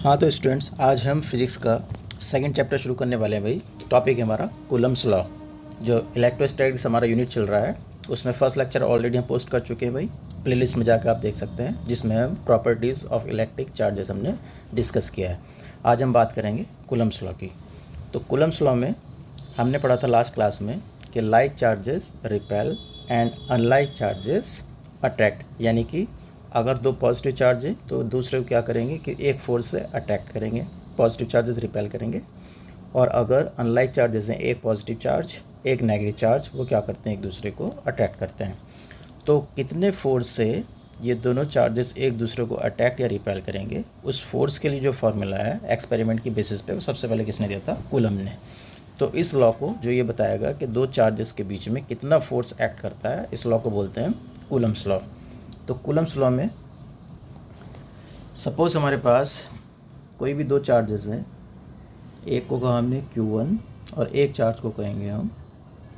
हाँ तो स्टूडेंट्स, आज हम फिज़िक्स का सेकंड चैप्टर शुरू करने वाले हैं भाई। टॉपिक है हमारा कूलम्स लॉ। जो इलेक्ट्रोस्टैटिक्स हमारा यूनिट चल रहा है उसमें फर्स्ट लेक्चर ऑलरेडी हम पोस्ट कर चुके हैं भाई। प्लेलिस्ट में जाकर आप देख सकते हैं, जिसमें हम प्रॉपर्टीज़ ऑफ इलेक्ट्रिक चार्जेस हमने डिस्कस किया है। आज हम बात करेंगे कूलम्स लॉ की। तो कूलम्स लॉ में हमने पढ़ा था लास्ट क्लास में कि like charges repel and unlike charges attract, यानी कि अगर दो पॉजिटिव चार्ज है तो दूसरे को क्या करेंगे कि एक फोर्स से अट्रैक्ट करेंगे, पॉजिटिव चार्जेस रिपेल करेंगे। और अगर अनलाइक चार्जेस हैं, एक पॉजिटिव चार्ज एक नेगेटिव चार्ज, वो क्या करते हैं, एक दूसरे को अट्रैक्ट करते हैं। तो कितने फोर्स से ये दोनों चार्जेस एक दूसरे को अट्रैक्ट या रिपेल करेंगे, उस फोर्स के लिए जो फार्मूला है एक्सपेरिमेंट की बेसिस पे वो सबसे पहले किसने दिया था, कूलम ने। तो इस लॉ को जो ये बताएगा कि दो चार्जेस के बीच में कितना फोर्स एक्ट करता है, इस लॉ को बोलते हैं कूलम्स लॉ। तो कूलम्स लॉ में सपोज़ हमारे पास कोई भी दो चार्जेस हैं, एक को कहा हमने Q1 और एक चार्ज को कहेंगे हम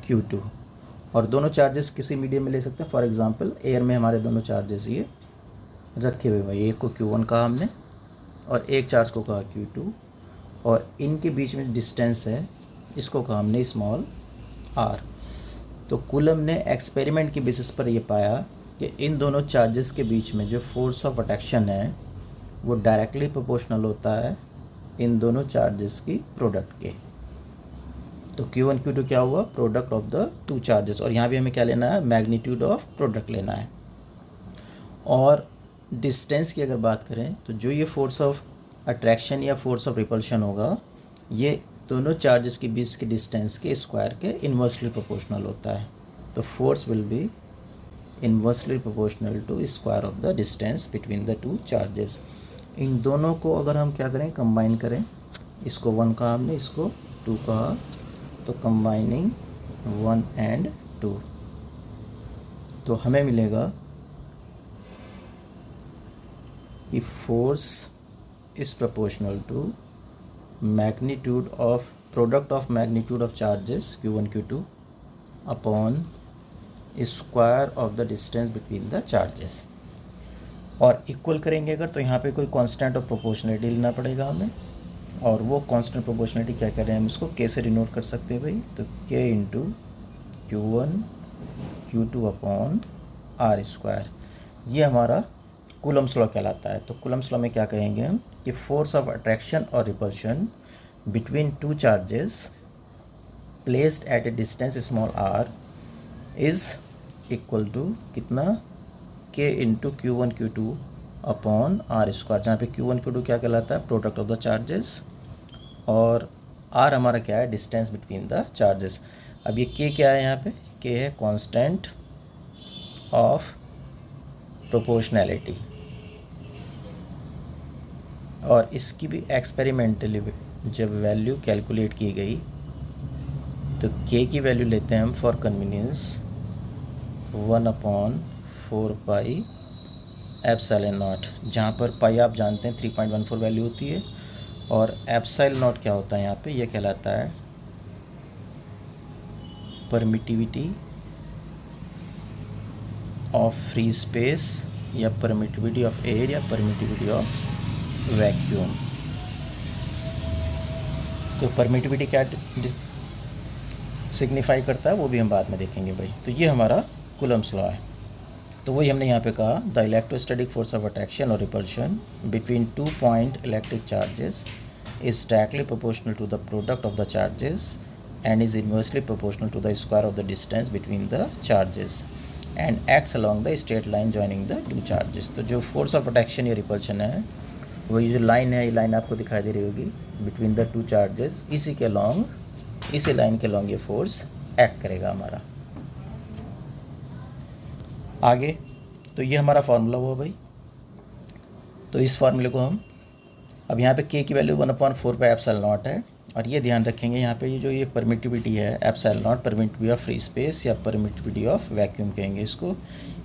Q2, और दोनों चार्जेस किसी मीडियम में ले सकते हैं। फॉर एग्जांपल एयर में हमारे दोनों चार्जेस ये रखे हुए भाई, एक को Q1 कहा हमने और एक चार्ज को कहा Q2, और इनके बीच में डिस्टेंस है, इसको कहा हमने स्मॉल r। तो कूलम ने एक्सपेरिमेंट की बेसिस पर ये पाया कि इन दोनों चार्जेस के बीच में जो फोर्स ऑफ अट्रैक्शन है वो डायरेक्टली प्रोपोर्शनल होता है इन दोनों चार्जेस की प्रोडक्ट के। तो Q1 Q2 क्या हुआ, product of the two charges, और यहाँ भी हमें क्या लेना है, मैग्नीट्यूड ऑफ प्रोडक्ट लेना है। और डिस्टेंस की अगर बात करें तो जो ये फोर्स ऑफ अट्रैक्शन या फोर्स ऑफ रिपल्शन होगा, ये दोनों चार्जेस के बीच के डिस्टेंस के स्क्वायर के इन्वर्सली प्रोपोर्शनल होता है। तो force will be inversely proportional to square of the distance between the two charges. इन दोनों को अगर हम क्या करें, कंबाइन करें, इसको 1 कहा हमने, इसको 2 कहा, तो कंबाइनिंग 1 and 2 तो हमें मिलेगा कि force is proportional to magnitude of product of magnitude of charges Q1 Q2 upon square of the distance between the charges. और इक्वल करेंगे अगर, तो यहाँ पे कोई कांस्टेंट ऑफ प्रोपोर्शनलिटी लेना पड़ेगा हमें, और वो कांस्टेंट प्रोपोर्शनलिटी क्या कर रहे हैं, हम इसको K से डिनोट कर सकते हैं भाई। तो K into Q1 Q2 upon R square, ये हमारा कूलम्स लॉ कहलाता है। तो कूलम्स लॉ में क्या कहेंगे हम कि फोर्स ऑफ अट्रैक्शन और repulsion between two charges placed at a distance small r is equal to कितना, K into Q1 Q2 upon R square, जहाँ पे Q1 Q2 क्या कहलाता है, प्रोडक्ट ऑफ द चार्जेस, और R हमारा क्या है, डिस्टेंस बिटवीन द चार्जेस। अब ये K क्या है, यहाँ पे K है कांस्टेंट ऑफ प्रोपोर्शनैलिटी, और इसकी भी एक्सपेरिमेंटली जब वैल्यू कैलकुलेट की गई तो K की वैल्यू लेते हैं हम for convenience 1/4 pi epsilon not, जहाँ पर पाई आप जानते हैं 3.14 वैल्यू होती है, और एप्सिलॉन नॉट क्या होता है यहाँ पे, ये कहलाता है परमिटिविटी ऑफ फ्री स्पेस, या परमिटिविटी ऑफ एयर, या परमिटिविटी ऑफ वैक्यूम। तो परमिटिविटी क्या सिग्निफाई करता है वो भी हम बाद में देखेंगे भाई। तो ये हमारा कूलम्स लॉ है। तो वही हमने यहाँ पे कहा, the electrostatic force of attraction और repulsion between 2 point electric charges is directly proportional to the product of the charges and is inversely proportional to the square of the distance between the charges and acts along the straight line joining the two charges. तो जो force of attraction या repulsion है, वही जो line है, ये line आपको दिखाई दे रही होगी बिटवीन द टू चार्जेस, इसी के लॉन्ग, इसी लाइन के लॉन्ग ये फोर्स एक्ट करेगा हमारा। आगे तो ये हमारा फार्मूला हुआ भाई। तो इस फार्मूले को हम अब यहाँ पे K की वैल्यू 1/4 पाई एप्सिलॉन नॉट है, और ये ध्यान रखेंगे यहाँ पे ये जो ये परमिटिविटी है epsilon not, permittivity of free space या परमिटिविटी ऑफ वैक्यूम कहेंगे इसको,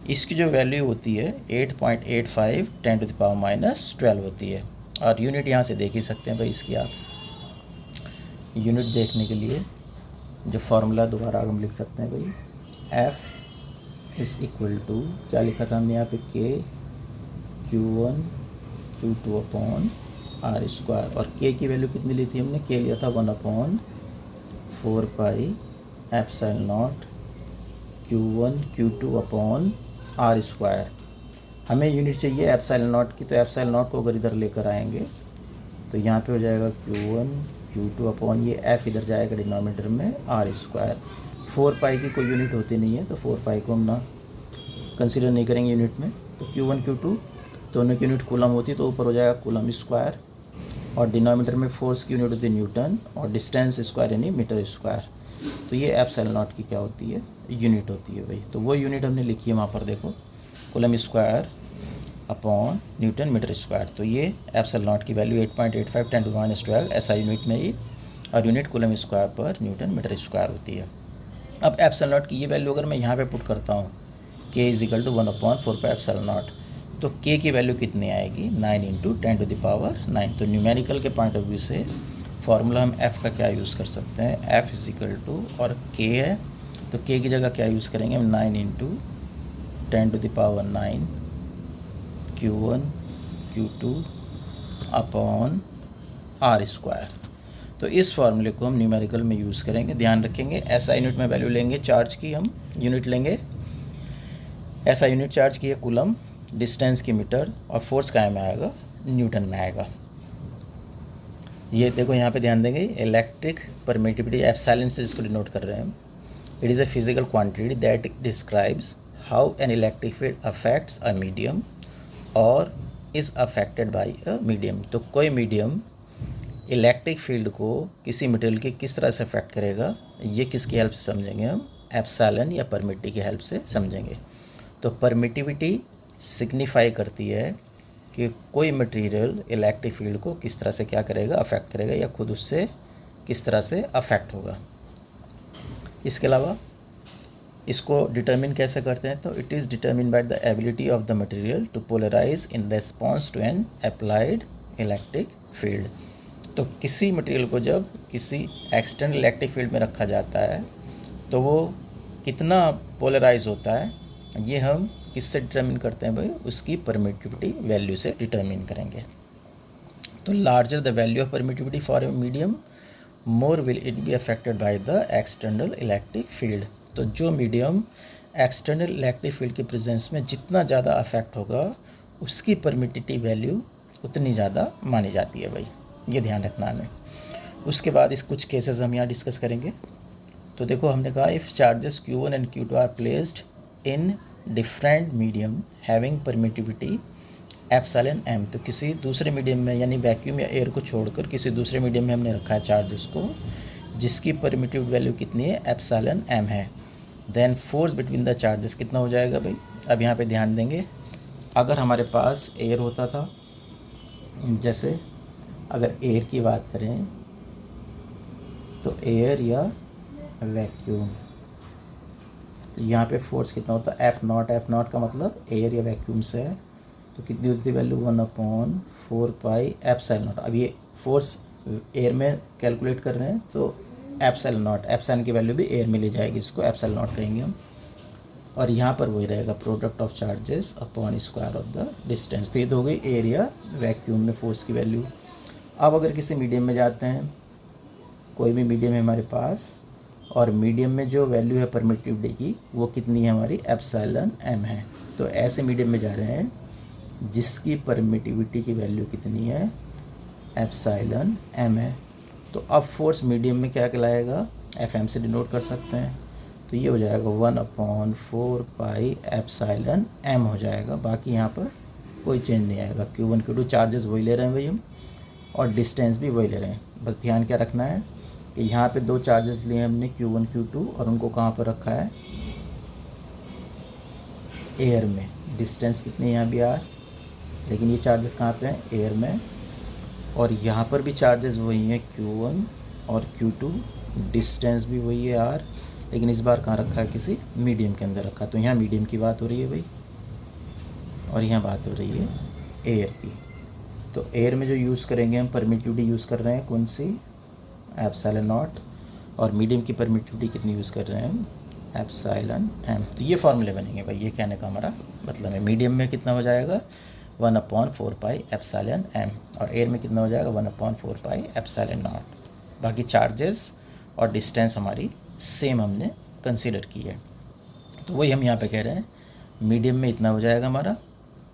इसकी जो वैल्यू होती है 8.85 10⁻12 होती है। और यूनिट यहाँ से देख ही सकते हैं भाई इसकी, आप यूनिट देखने के लिए जो फार्मूला दोबारा हम लिख सकते हैं भाई, F इज़ इक्वल टू, क्या लिखा था हमने यहाँ पे, K Q1 Q2 upon R square, और के की वैल्यू कितनी ली थी हमने, के लिया था 1/4 pi epsilon naught Q1 Q2 upon R square. हमें यूनिट चाहिए एप्सिलॉन नॉट की, तो एप्सिलॉन नॉट को अगर इधर लेकर आएंगे तो यहाँ पे हो जाएगा Q1 Q2 अपॉन ये एफ इधर जाएगा डिनोमिनेटर में आर स्क्वायर। 4 पाई की कोई यूनिट होती नहीं है तो 4 पाई को हम ना कंसिडर नहीं करेंगे यूनिट में। तो Q1 Q2 दोनों की यूनिट कूलम होती तो ऊपर हो जाएगा कूलम स्क्वायर, और डिनोमिनेटर में फोर्स की यूनिट होती है न्यूटन, और डिस्टेंस स्क्वायर यानी मीटर स्क्वायर। तो ये एप्सिलॉन नॉट की क्या होती है, यूनिट होती है भाई। तो वो यूनिट हमने लिखी है वहाँ पर, देखो coulomb square upon newton metre square. तो ये एप्सिलॉन नॉट की वैल्यू 8.85 × 10⁻12 ऐसा यूनिट में ही, और यूनिट कूलम स्क्वायर पर न्यूटन मीटर स्क्वायर होती है। अब एप्सिलॉन नॉट की ये वैल्यू अगर मैं यहाँ पे पुट करता हूँ k = 1/4 पाई एप्सिलॉन नॉट, तो k की वैल्यू कितनी आएगी, 9 × 10⁹ तो न्यूमेरिकल के पॉइंट ऑफ व्यू से फार्मूला हम f का क्या यूज़ कर सकते हैं, f = और k है तो k की जगह क्या यूज़ करेंगे हम, 9 × 10⁹ Q1 Q2 upon R square. तो इस फार्मूले को हम न्यूमेरिकल में यूज़ करेंगे। ध्यान रखेंगे ऐसा यूनिट में वैल्यू लेंगे, चार्ज की हम यूनिट लेंगे, ऐसा यूनिट चार्ज की है कूलम, डिस्टेंस की मीटर, और फोर्स क्या में आएगा, न्यूटन में आएगा। ये देखो यहाँ पे ध्यान देंगे, इलेक्ट्रिक परमिटिविटी एप्सिलॉन से इसको डिनोट कर रहे हैं हम। It is a physical quantity that describes how an electric field affects a medium और is affected by a medium. तो कोई मीडियम इलेक्ट्रिक फील्ड को किसी मटेरियल के किस तरह से अफेक्ट करेगा, ये किसकी हेल्प से समझेंगे हम, एप्सिलॉन या परमिटिविटी की हेल्प से समझेंगे। तो परमिटिविटी सिग्निफाई करती है कि कोई मटेरियल इलेक्ट्रिक फील्ड को किस तरह से क्या करेगा, अफेक्ट करेगा, या खुद उससे किस तरह से अफेक्ट होगा। इसके अलावा इसको डिटर्मिन कैसे करते हैं, तो it is determine by the ability of the material to polarise in response to an applied electric field. तो किसी मटेरियल को जब किसी एक्सटर्नल इलेक्ट्रिक फील्ड में रखा जाता है तो वो कितना पोलराइज होता है, ये हम किससे डिटर्मिन करते हैं भाई, उसकी परमिटिविटी वैल्यू से डिटर्मिन करेंगे। तो larger the value of permittivity for a medium, more will it be affected by the external electric field. तो जो मीडियम एक्सटर्नल इलेक्ट्रिक फील्ड के प्रेजेंस में जितना ज़्यादा अफेक्ट होगा, उसकी परमिटिविटी वैल्यू उतनी ज़्यादा मानी जाती है भाई, ये ध्यान रखना हमें। उसके बाद इस कुछ केसेस हम यहाँ डिस्कस करेंगे। तो देखो हमने कहा if charges Q1 and Q2 are placed in different medium having permittivity epsilon m, तो किसी दूसरे मीडियम में यानी वैक्यूम या एयर को छोड़कर किसी दूसरे मीडियम में हमने रखा है चार्जेस को, जिसकी परमिटिव वैल्यू कितनी है, एप्सिलॉन m है। Then force between the charges कितना हो जाएगा भाई। अब यहाँ पे ध्यान देंगे, अगर हमारे पास एयर होता था, जैसे अगर एयर की बात करें तो एयर या वैक्यूम, तो यहाँ पे फोर्स कितना होता है, F0 का मतलब एयर या वैक्यूम से है, तो कितनी होती है वैल्यू, 1/4 पाई एप्सिलॉन नॉट। अब ये फोर्स एयर में कैलकुलेट कर रहे हैं तो एप्सिलॉन की वैल्यू भी एयर में ले जाएगी, इसको एप्सिलॉन नॉट कहेंगे हम। और यहाँ पर वही रहेगा product of charges upon square of the distance. तो ये तो हो गई एयर या वैक्यूम में फोर्स की वैल्यू। अब अगर किसी मीडियम में जाते हैं, कोई भी मीडियम है हमारे पास, और मीडियम में जो वैल्यू है परमिटिविटी की वो कितनी है हमारी, एप्सिलॉन m है। तो ऐसे मीडियम में जा रहे हैं जिसकी परमिटिविटी की वैल्यू कितनी है, एप्सिलॉन m है। तो अब फोर्स मीडियम में क्या कहलाएगा, Fm से डिनोट कर सकते हैं। तो ये हो जाएगा 1/4 पाई एप्सिलॉन m हो जाएगा। बाकी यहाँ पर कोई चेंज नहीं आएगा। Q1 Q2 चार्जेस वही ले रहे हैं भाई हम, और डिस्टेंस भी वही ले रहे हैं। बस ध्यान क्या रखना है कि यहाँ पे दो चार्जेस लिए हमने Q1 Q2, और उनको कहाँ पर रखा है, एयर में। डिस्टेंस कितनी है यहाँ भी R, लेकिन ये चार्जेस कहाँ पे हैं, एयर में। और यहाँ पर भी चार्जेस वही हैं Q1 और Q2, डिस्टेंस भी वही है R, लेकिन इस बार कहाँ रखा है, किसी मीडियम के अंदर रखा। तो यहाँ मीडियम की बात हो रही है भाई, और यहाँ बात हो रही है एयर की। तो एयर में जो यूज़ करेंगे हम, परमिटिविटी यूज़ कर रहे हैं कौन सी, एप्सिलॉन नॉट, और मीडियम की परमिटिविटी कितनी यूज़ कर रहे हैं हम, एप्सिलॉन m। तो ये फार्मूले बनेंगे भाई, ये कहने का हमारा मतलब है। मीडियम में कितना हो जाएगा, 1/4πε और एयर में कितना हो जाएगा 1/4πε0। बाकी चार्जेस और डिस्टेंस हमारी सेम हमने कंसीडर की है। तो वही हम यहाँ पे कह रहे हैं, मीडियम में इतना हो जाएगा हमारा,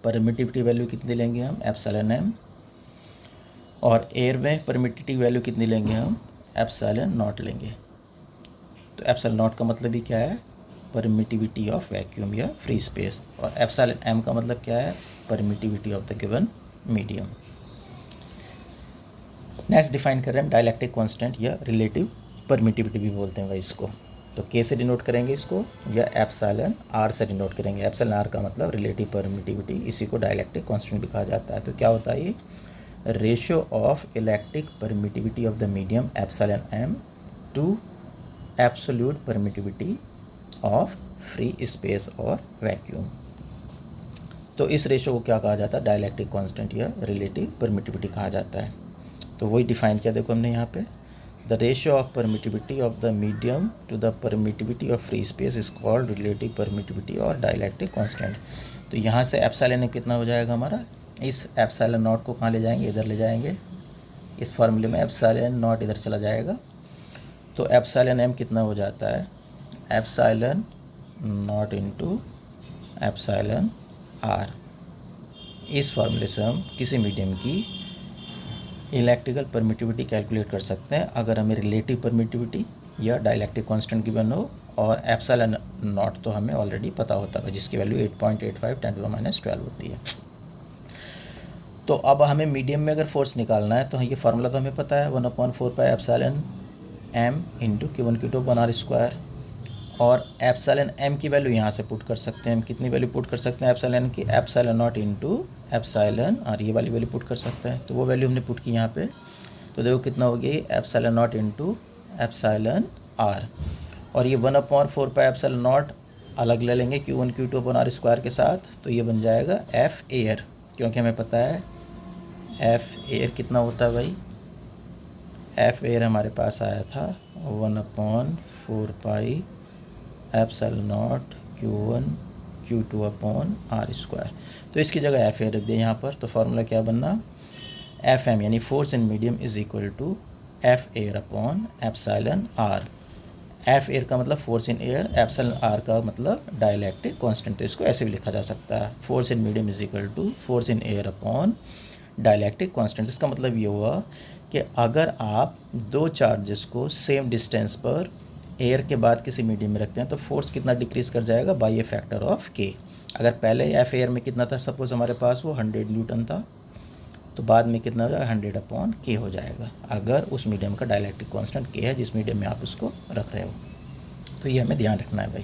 परमिटिविटी वैल्यू कितनी लेंगे हम ε m, और एयर में परमिटिविटी वैल्यू कितनी लेंगे हम ε0 लेंगे। तो ε0 का मतलब ही क्या है, परमिटिविटी ऑफ वैक्यूम या फ्री स्पेस, और ε m का मतलब क्या है, permittivity of the given medium. Next define कर रहे हैं डायलैक्टिक कांस्टेंट या रिलेटिव परमिटिविटी भी बोलते हैं भाई इसको। तो के से डिनोट करेंगे इसको या एप्सिलॉन आर से डिनोट करेंगे। एप्सिलॉन आर का मतलब रिलेटिव परमिटिविटी, इसी को डायलैक्टिक कांस्टेंट भी कहा जाता है। तो क्या होता है ये, ratio of electric permittivity of the medium epsilon m to absolute permittivity of free space और वैक्यूम। तो इस रेशियो को क्या कहा जाता है, डायलैक्टिक कांस्टेंट या रिलेटिव परमिटिविटी कहा जाता है। तो वही डिफाइन किया देखो हमने यहाँ पे, the ratio of permittivity of the medium to the permittivity of free space is called relative permittivity और डायलैक्टिक कांस्टेंट। तो यहाँ से एप्सिलॉन कितना हो जाएगा हमारा, इस एप्सिलॉन नॉट को कहाँ ले जाएंगे, इधर ले जाएंगे, इस फॉर्मूले में एप्सिलॉन नॉट इधर चला जाएगा। तो एप्सिलॉन m कितना हो जाता है, epsilon naught into epsilon r। इस फॉर्मूले से हम किसी मीडियम की इलेक्ट्रिकल परमिटिविटी कैलकुलेट कर सकते हैं अगर हमें रिलेटिव परमिटिविटी या डायलैक्टिक कांस्टेंट गिवन हो, और एप्सिलॉन नॉट तो हमें ऑलरेडी पता होता है जिसकी वैल्यू 8.85 × 10⁻12 होती है। तो अब हमें मीडियम में अगर फोर्स निकालना है तो ये फार्मूला तो हमें पता है 1/4πε m into Q1 Q2 r², और एप्सिलॉन m की वैल्यू यहाँ से पुट कर सकते हैं। हम कितनी वैल्यू पुट कर सकते हैं एप्सिलॉन की, एप्सिलॉन नॉट इंटू एप्सिलॉन और ये वाली वैल्यू पुट कर सकते हैं। तो वो वैल्यू हमने पुट की यहाँ पे, तो देखो कितना हो गई, epsilon naught into epsilon r, और ये 1/4πε0 अलग ले लेंगे Q1 Q2 r² के साथ, तो ये बन जाएगा F एयर, क्योंकि हमें पता है F एयर कितना होता है भाई, F एयर हमारे पास आया था 1/4πε0 Q1 Q2 r²। तो इसकी जगह F एयर रख दिया यहाँ पर। तो फार्मूला क्या बनना, FM यानी force in medium is equal to F air upon epsilon r। F air का मतलब force in air, epsilon r का मतलब डायलैक्टिक कांस्टेंट। तो इसको ऐसे भी लिखा जा सकता है, force in medium is equal to force in air upon dielectric constant. इसका मतलब ये हुआ कि अगर आप दो चार्जेस को सेम डिस्टेंस पर एयर के बाद किसी मीडियम में रखते हैं तो फोर्स कितना डिक्रीज़ कर जाएगा, बाय ए फैक्टर ऑफ के। अगर पहले एफ एयर में कितना था, सपोज हमारे पास वो 100 न्यूटन था, तो बाद में कितना हो जाएगा 100/k हो जाएगा, अगर उस मीडियम का डायलैक्ट्रिक कांस्टेंट k है जिस मीडियम में आप उसको रख रहे हो। तो ये हमें ध्यान रखना है भाई।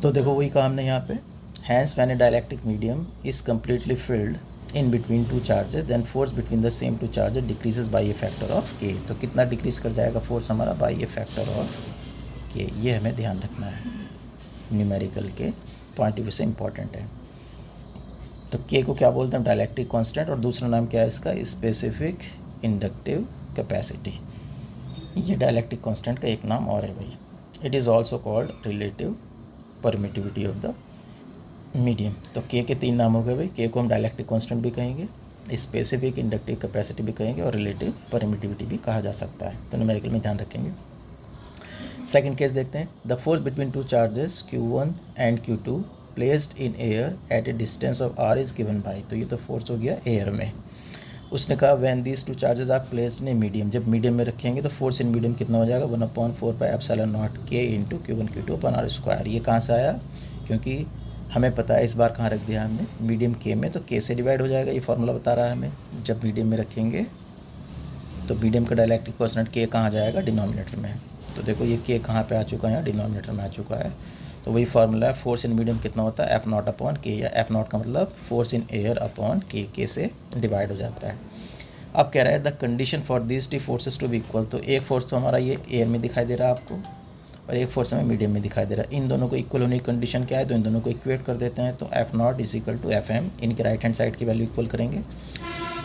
तो देखो वही कहा हमने यहाँ पे, hence when a dielectric medium is completely filled in between two charges then force between the same two charges decreases by a factor of K. तो कितना डिक्रीज कर जाएगा फोर्स हमारा, बाई ए फैक्टर ऑफ के। ये हमें ध्यान रखना है, न्यूमेरिकल के पॉइंट ऑफ व्यू से इम्पॉर्टेंट है। तो के को क्या बोलते हैं, डायलैक्ट्रिक कांस्टेंट, और दूसरा नाम क्या है इसका, स्पेसिफिक इंडक्टिव कैपेसिटी। ये डायलैक्ट्रिक कांस्टेंट का एक नाम और है भाई। It is also called relative permittivity of the medium. तो के तीन नाम हो गए भाई। के को हम डायलैक्ट्रिक कांस्टेंट भी कहेंगे, स्पेसिफिक इंडक्टिव कैपेसिटी भी कहेंगे, और रिलेटिव परमिटिविटी भी कहा जा सकता है। तो न्यूमेरिकल में ध्यान रखेंगे। सेकंड केस देखते हैं, the force between two charges Q1 and Q2 placed in air at a distance of r is given by. तो ये तो फोर्स हो गया एयर में। उसने कहा when these two charges are placed in a medium, जब मीडियम में रखेंगे तो फोर्स इन मीडियम कितना हो जाएगा, 1/4πε0 k into Q1 Q2 r²। ये कहाँ से आया, क्योंकि हमें पता है, इस बार कहाँ रख दिया हमने, मीडियम के में, तो के से डिवाइड हो जाएगा। ये फार्मूला बता रहा है हमें, जब मीडियम में रखेंगे तो मीडियम का डायलैक्ट्रिक कांस्टेंट के कहाँ जाएगा, डिनोमिनेटर में। तो देखो ये के कहाँ पे आ चुका है, यहाँ डिनोमिनेटर में आ चुका है। तो वही फार्मूला है, फोर्स इन मीडियम कितना होता है, F0/k, या F0 का मतलब फोर्स इन एयर अपॉन के से डिवाइड हो जाता है। अब कह रहा है द कंडीशन फॉर दिस टी फोर्सेस टू बी इक्वल। तो एक फोर्स तो हमारा ये एयर में दिखाई दे रहा है आपको, और एक फोर्स हमें मीडियम में दिखाई दे रहा है। इन दोनों को इक्वल होने की कंडीशन क्या है, तो इन दोनों को इक्वेट कर देते हैं। तो F0 is equal to FM, इनके राइट हैंड साइड की वैल्यू इक्वल करेंगे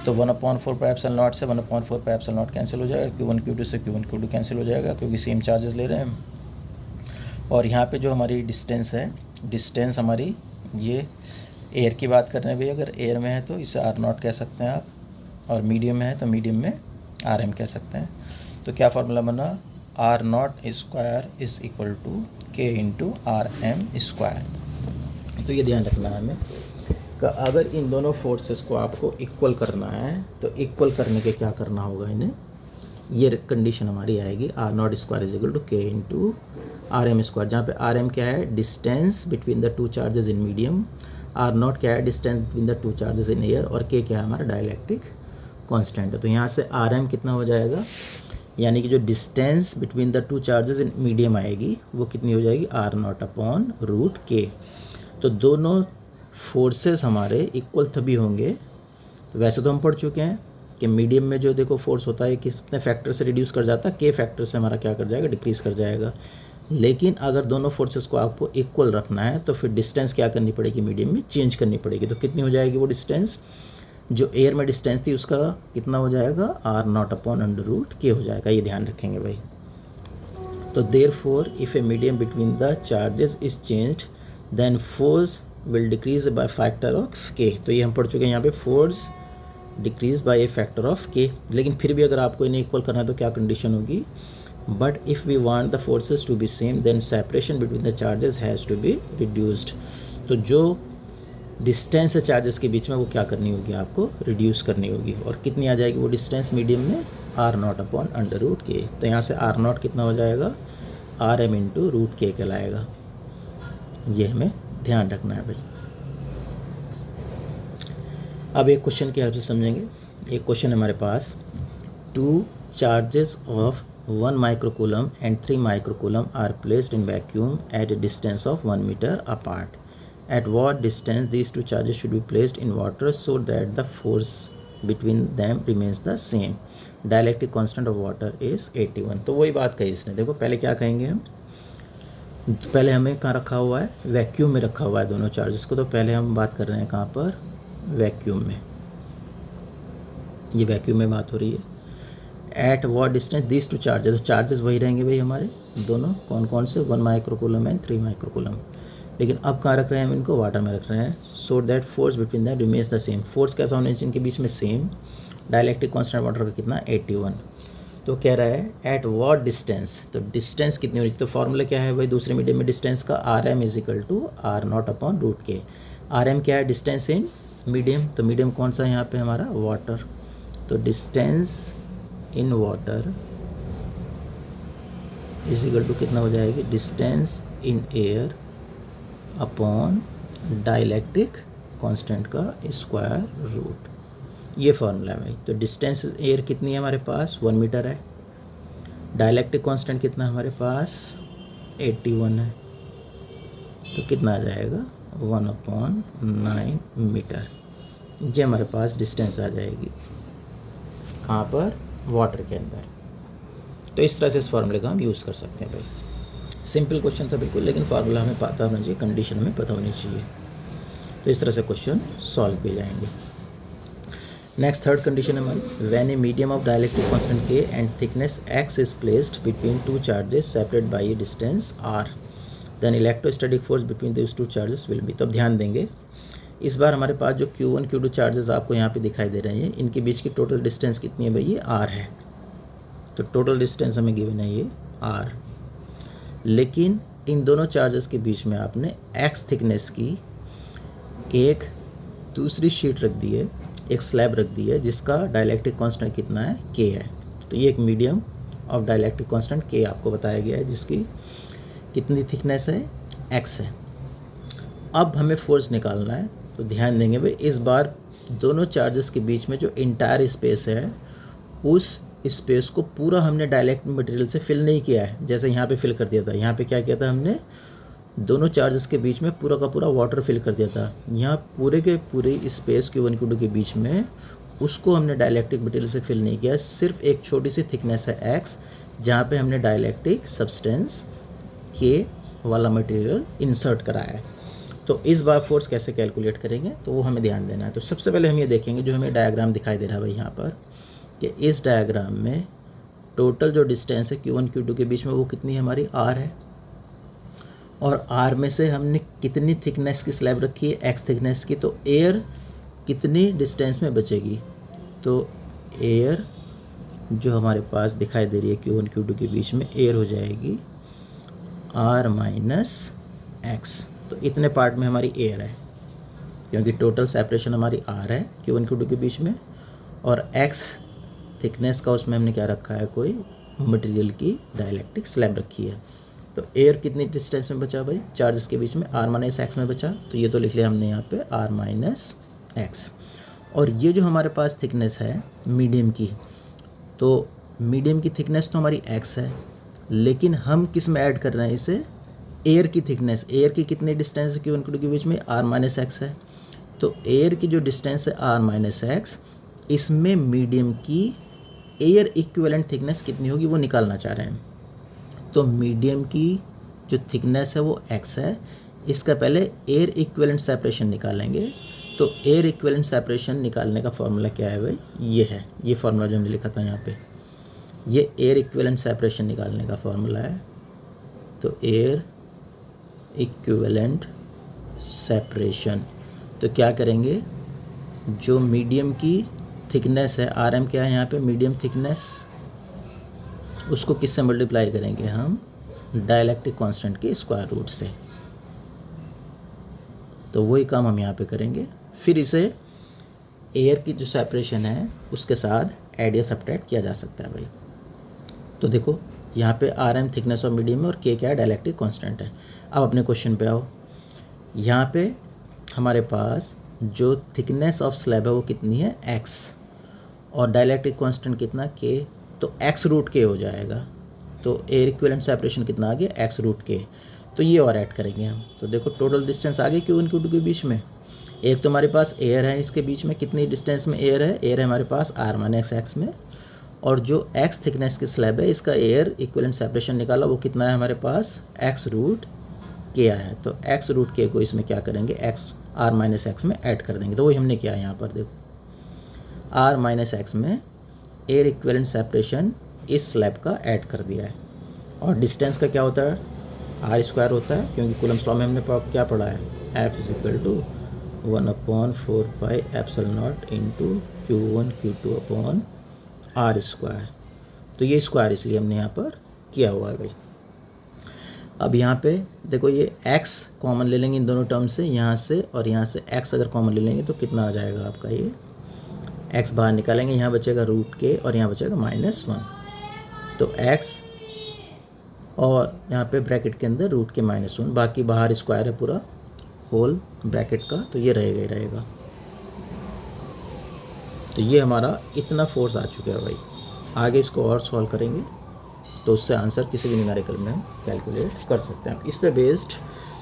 तो 1/4πε0 से 1/4πε0 कैंसिल हो जाएगा, Q1 Q2 से Q1 Q2 कैंसिल हो जाएगा, क्योंकि सेम चार्जेस ले रहे हैं हम। और यहाँ पे जो हमारी डिस्टेंस है, डिस्टेंस हमारी ये एयर की बात कर रहे हैं भाई, अगर एयर में है तो इसे आर नॉट कह सकते हैं आप, और मीडियम में है तो मीडियम में आर एम कह सकते हैं। तो क्या फार्मूला बना, R naught square is equal to K into R M square. तो ये ध्यान रखना है हमें कि अगर इन दोनों फोर्सेस को आपको इक्वल करना है तो इक्वल करने के क्या करना होगा इन्हें, ये कंडीशन हमारी आएगी R naught square is equal to K into R M square, जहाँ पे आर एम क्या है, distance between the two charges in medium, R naught क्या है, distance between the two charges in air, और के क्या है हमारा डायलैक्ट्रिक कांस्टेंट है। तो यहाँ से आर एम कितना हो जाएगा, यानी कि जो distance between the two charges in medium आएगी वो कितनी हो जाएगी, are naught upon root K. तो दोनों फोर्सेस हमारे इक्वल तभी होंगे, वैसे तो हम पढ़ चुके हैं कि मीडियम में जो देखो फोर्स होता है कितने फैक्टर से रिड्यूस कर जाता है, के फैक्टर से हमारा क्या कर जाएगा, डिक्रीज कर जाएगा। लेकिन अगर दोनों फोर्सेस को आपको इक्वल रखना है तो फिर डिस्टेंस क्या करनी पड़ेगी, मीडियम में चेंज करनी पड़ेगी। तो कितनी हो जाएगी वो डिस्टेंस, जो एयर में डिस्टेंस थी उसका कितना हो जाएगा, R naught upon under root K हो जाएगा, ये ध्यान रखेंगे भाई। तो therefore if a medium between the charges is changed then force will decrease by factor of K. तो ये हम पढ़ चुके हैं यहाँ पे, force decrease by a factor of K. लेकिन फिर भी अगर आपको इन्हें इक्वल करना है तो क्या कंडीशन होगी, but if we want the forces to be same then separation between the charges has to be reduced. तो जो डिस्टेंस है चार्जेस के बीच में वो क्या करनी होगी, आपको रिड्यूस करनी होगी। और कितनी आ जाएगी वो डिस्टेंस मीडियम में, R naught upon under root K. तो यहाँ से आर नॉट कितना हो जाएगा, आर एम इंटू रूट के कहलाएगा। ये हमें ध्यान रखना है भाई। अब एक क्वेश्चन की हेल्प से समझेंगे। एक क्वेश्चन है हमारे पास, two charges of 1 microcoulomb and 3 microcoulomb are placed in vacuum at a distance of 1 meter apart. At what distance these two charges should be placed in water so that the force between them remains the same? Dielectric constant of water is 81. तो वही बात कही इसने। देखो पहले क्या कहेंगे हम, पहले हमें कहाँ रखा हुआ है, वैक्यूम में रखा हुआ है दोनों चार्जेस को। तो पहले हम बात कर रहे हैं कहाँ पर, वैक्यूम में। ये वैक्यूम में बात हो रही है। At what distance this two charges, तो चार्जेस वही रहेंगे भाई हमारे दोनों, कौन कौन से, 1 microcoulomb एंड 3 microcoulomb। लेकिन अब कहाँ रख रहे हैं हम इनको, वाटर में रख रहे हैं। So that force between that remains the same. Force कैसा होना चाहिए इनके बीच में, सेम। डायलैक्ट्रिक कांस्टेंट वाटर का कितना, 81। तो कह रहा है एट वॉट डिस्टेंस, तो डिस्टेंस कितनी होनी चाहिए। तो फॉर्मूला क्या है भाई दूसरे मीडियम में डिस्टेंस का, R M is equal to R naught upon root K. R M क्या है, डिस्टेंस इन मीडियम। तो मीडियम कौन सा है यहाँ पे हमारा, वाटर। तो distance in water is equal to कितना हो जाएगी, distance in air upon dielectric constant का स्क्वायर रूट। ये फार्मूला है भाई। तो डिस्टेंस एयर कितनी है हमारे पास, 1 मीटर है। डाइलेक्ट्रिक कांस्टेंट कितना है हमारे पास, 81 है। तो कितना आ जाएगा, 1/9 मीटर। ये हमारे पास डिस्टेंस आ जाएगी कहाँ पर, वाटर के अंदर। तो इस तरह से इस फार्मूले का हम यूज़ कर सकते हैं भाई। सिंपल क्वेश्चन था बिल्कुल, लेकिन फार्मूला हमें पता होना चाहिए, कंडीशन हमें पता होनी चाहिए। तो इस तरह से क्वेश्चन सॉल्व किए जाएंगे। नेक्स्ट थर्ड कंडीशन है हमारी, when a medium of dielectric constant K and thickness x is placed between two charges separate by a distance r, then electrostatic force between this two charges will be. तो अब ध्यान देंगे, इस बार हमारे पास जो Q1 Q2 charges आपको यहाँ पे दिखाई दे रहे हैं, इनके बीच की टोटल डिस्टेंस कितनी है भाई, ये r है। तो टोटल डिस्टेंस हमें गिवन है ये r। लेकिन इन दोनों चार्जेस के बीच में आपने x थिकनेस की एक दूसरी शीट रख दी है, एक स्लैब रख दी है, जिसका डाइलेक्ट्रिक कांस्टेंट कितना है, k है। तो ये एक medium of dielectric constant k आपको बताया गया है, जिसकी कितनी थिकनेस है, x है। अब हमें फोर्स निकालना है। तो ध्यान देंगे भाई, इस बार दोनों चार्जेस के बीच में जो इंटायर स्पेस है, उस स्पेस को पूरा हमने डाइलेक्ट्रिक मटेरियल से फिल नहीं किया है, जैसे यहाँ पे फिल कर दिया था। यहाँ पे क्या किया था हमने, दोनों चार्जेस के बीच में पूरा का पूरा वाटर फिल कर दिया था। यहाँ पूरे के पूरे स्पेस Q1 Q2 के बीच में उसको हमने डाइलेक्ट्रिक मटेरियल से फिल नहीं किया, सिर्फ एक छोटी सी थिकनेस है x, जहाँ पे हमने डाइलेक्ट्रिक सब्सटेंस K वाला मटेरियल इंसर्ट कराया है। तो इस बार फोर्स कैसे कैलकुलेट करेंगे, तो वो हमें ध्यान देना है। तो सबसे पहले हम ये देखेंगे, जो हमें डायग्राम दिखाई दे रहा है भाई यहाँ पर, कि इस डायग्राम में टोटल जो डिस्टेंस है Q1 Q2 के बीच में वो कितनी है हमारी, r है। और आर में से हमने कितनी थिकनेस की स्लैब रखी है, एक्स थिकनेस की, तो एयर कितनी डिस्टेंस में बचेगी, तो एयर जो हमारे पास दिखाई दे रही है Q1 Q2 के बीच में, एयर हो जाएगी R माइनस एक्स। तो इतने पार्ट में हमारी एयर है, क्योंकि टोटल सेपरेशन हमारी R है Q1 Q2 के बीच में, और एक्स थिकनेस का उसमें हमने क्या रखा है, कोई मटेरियल की डाइलेक्ट्रिक स्लैब रखी है। तो एयर कितनी डिस्टेंस में बचा भाई, चार्जेस के बीच में, R माइनस एक्स में बचा, तो ये तो लिख लिया हमने यहाँ पे R माइनस एक्स। और ये जो हमारे पास थिकनेस है मीडियम की, तो मीडियम की थिकनेस तो हमारी x है, लेकिन हम किस में ऐड कर रहे हैं इसे, एयर की थिकनेस। एयर की कितनी डिस्टेंस है Q1 Q2 के बीच में, R माइनस एक्स है। तो एयर की जो डिस्टेंस है R माइनस एक्स, इसमें मीडियम की एयर इक्विवेलेंट थिकनेस कितनी होगी वो निकालना चाह रहे हैं। तो मीडियम की जो थिकनेस है वो x है, इसका पहले एयर इक्विवेलेंट सेपरेशन निकालेंगे। तो एयर इक्विवेलेंट सेपरेशन निकालने का फॉर्मूला क्या है भाई, ये है, ये फार्मूला जो हमने लिखा था यहाँ पे, ये एयर इक्विवेलेंट सेपरेशन निकालने का फॉर्मूला है। तो एयर इक्विवेलेंट सेपरेशन, तो क्या करेंगे, जो मीडियम की थिकनेस है, आर एम क्या है यहाँ पे, मीडियम थिकनेस, उसको किससे मल्टीप्लाई करेंगे हम, डाइलेक्ट्रिक कांस्टेंट के स्क्वायर रूट से। तो वही काम हम यहाँ पे करेंगे। फिर इसे एयर की जो सेपरेशन है उसके साथ ऐड या सब्ट्रैक्ट किया जा सकता है भाई। तो देखो यहाँ पे R M thickness of medium है और के क्या है, डाइलेक्ट्रिक कांस्टेंट है। अब अपने क्वेश्चन पे आओ, यहाँ पे हमारे पास जो थिकनेस ऑफ स्लैब है वो कितनी है, एक्स, और डाइलेक्ट्रिक कांस्टेंट कितना, के, तो एक्स रूट के हो जाएगा। तो एयर इक्विवेलेंट सेपरेशन कितना आ गया, एक्स रूट के। तो ये और ऐड करेंगे हम। तो देखो टोटल डिस्टेंस आ गई Q1 Q2 के बीच में। एक तो हमारे पास एयर है, इसके बीच में कितनी डिस्टेंस में एयर है, एयर है हमारे पास R माइनस एक्स में, और जो एक्स थिकनेस की स्लैब है इसका एयर इक्विवेलेंट सेपरेशन निकाला, वो कितना है हमारे पास, एक्स रूट के आया है। तो एक्स रूट के को इसमें क्या करेंगे, एक्स R माइनस एक्स में ऐड कर देंगे। तो वही हमने किया यहाँ पर, देखो R माइनस एक्स में एयर इक्विवेलेंट सेपरेशन इस स्लैब का ऐड कर दिया है। और डिस्टेंस का क्या होता है, आर स्क्वायर होता है, क्योंकि कूलम्स लॉ में हमने क्या पढ़ा है, F is equal to 1/4 pi epsilon naught into Q1 Q2 upon R square. तो ये स्क्वायर इसलिए हमने यहाँ पर किया हुआ है भाई। अब यहाँ पे देखो ये x कॉमन ले लेंगे इन दोनों टर्म से, यहाँ से और यहाँ से x अगर कॉमन ले लेंगे तो कितना आ जाएगा आपका, ये x बाहर निकालेंगे, यहाँ बचेगा रूट के और यहाँ बचेगा -1। तो x और यहाँ पे ब्रैकेट के अंदर रूट के -1, बाकी बाहर स्क्वायर है पूरा होल ब्रैकेट का, तो ये रहेगा ही रहेगा। तो ये हमारा इतना फोर्स आ चुका है भाई। आगे इसको और सॉल्व करेंगे तो उससे आंसर किसी भी न्यूमेरिकल में हम कैलकुलेट कर सकते हैं। इस पे बेस्ड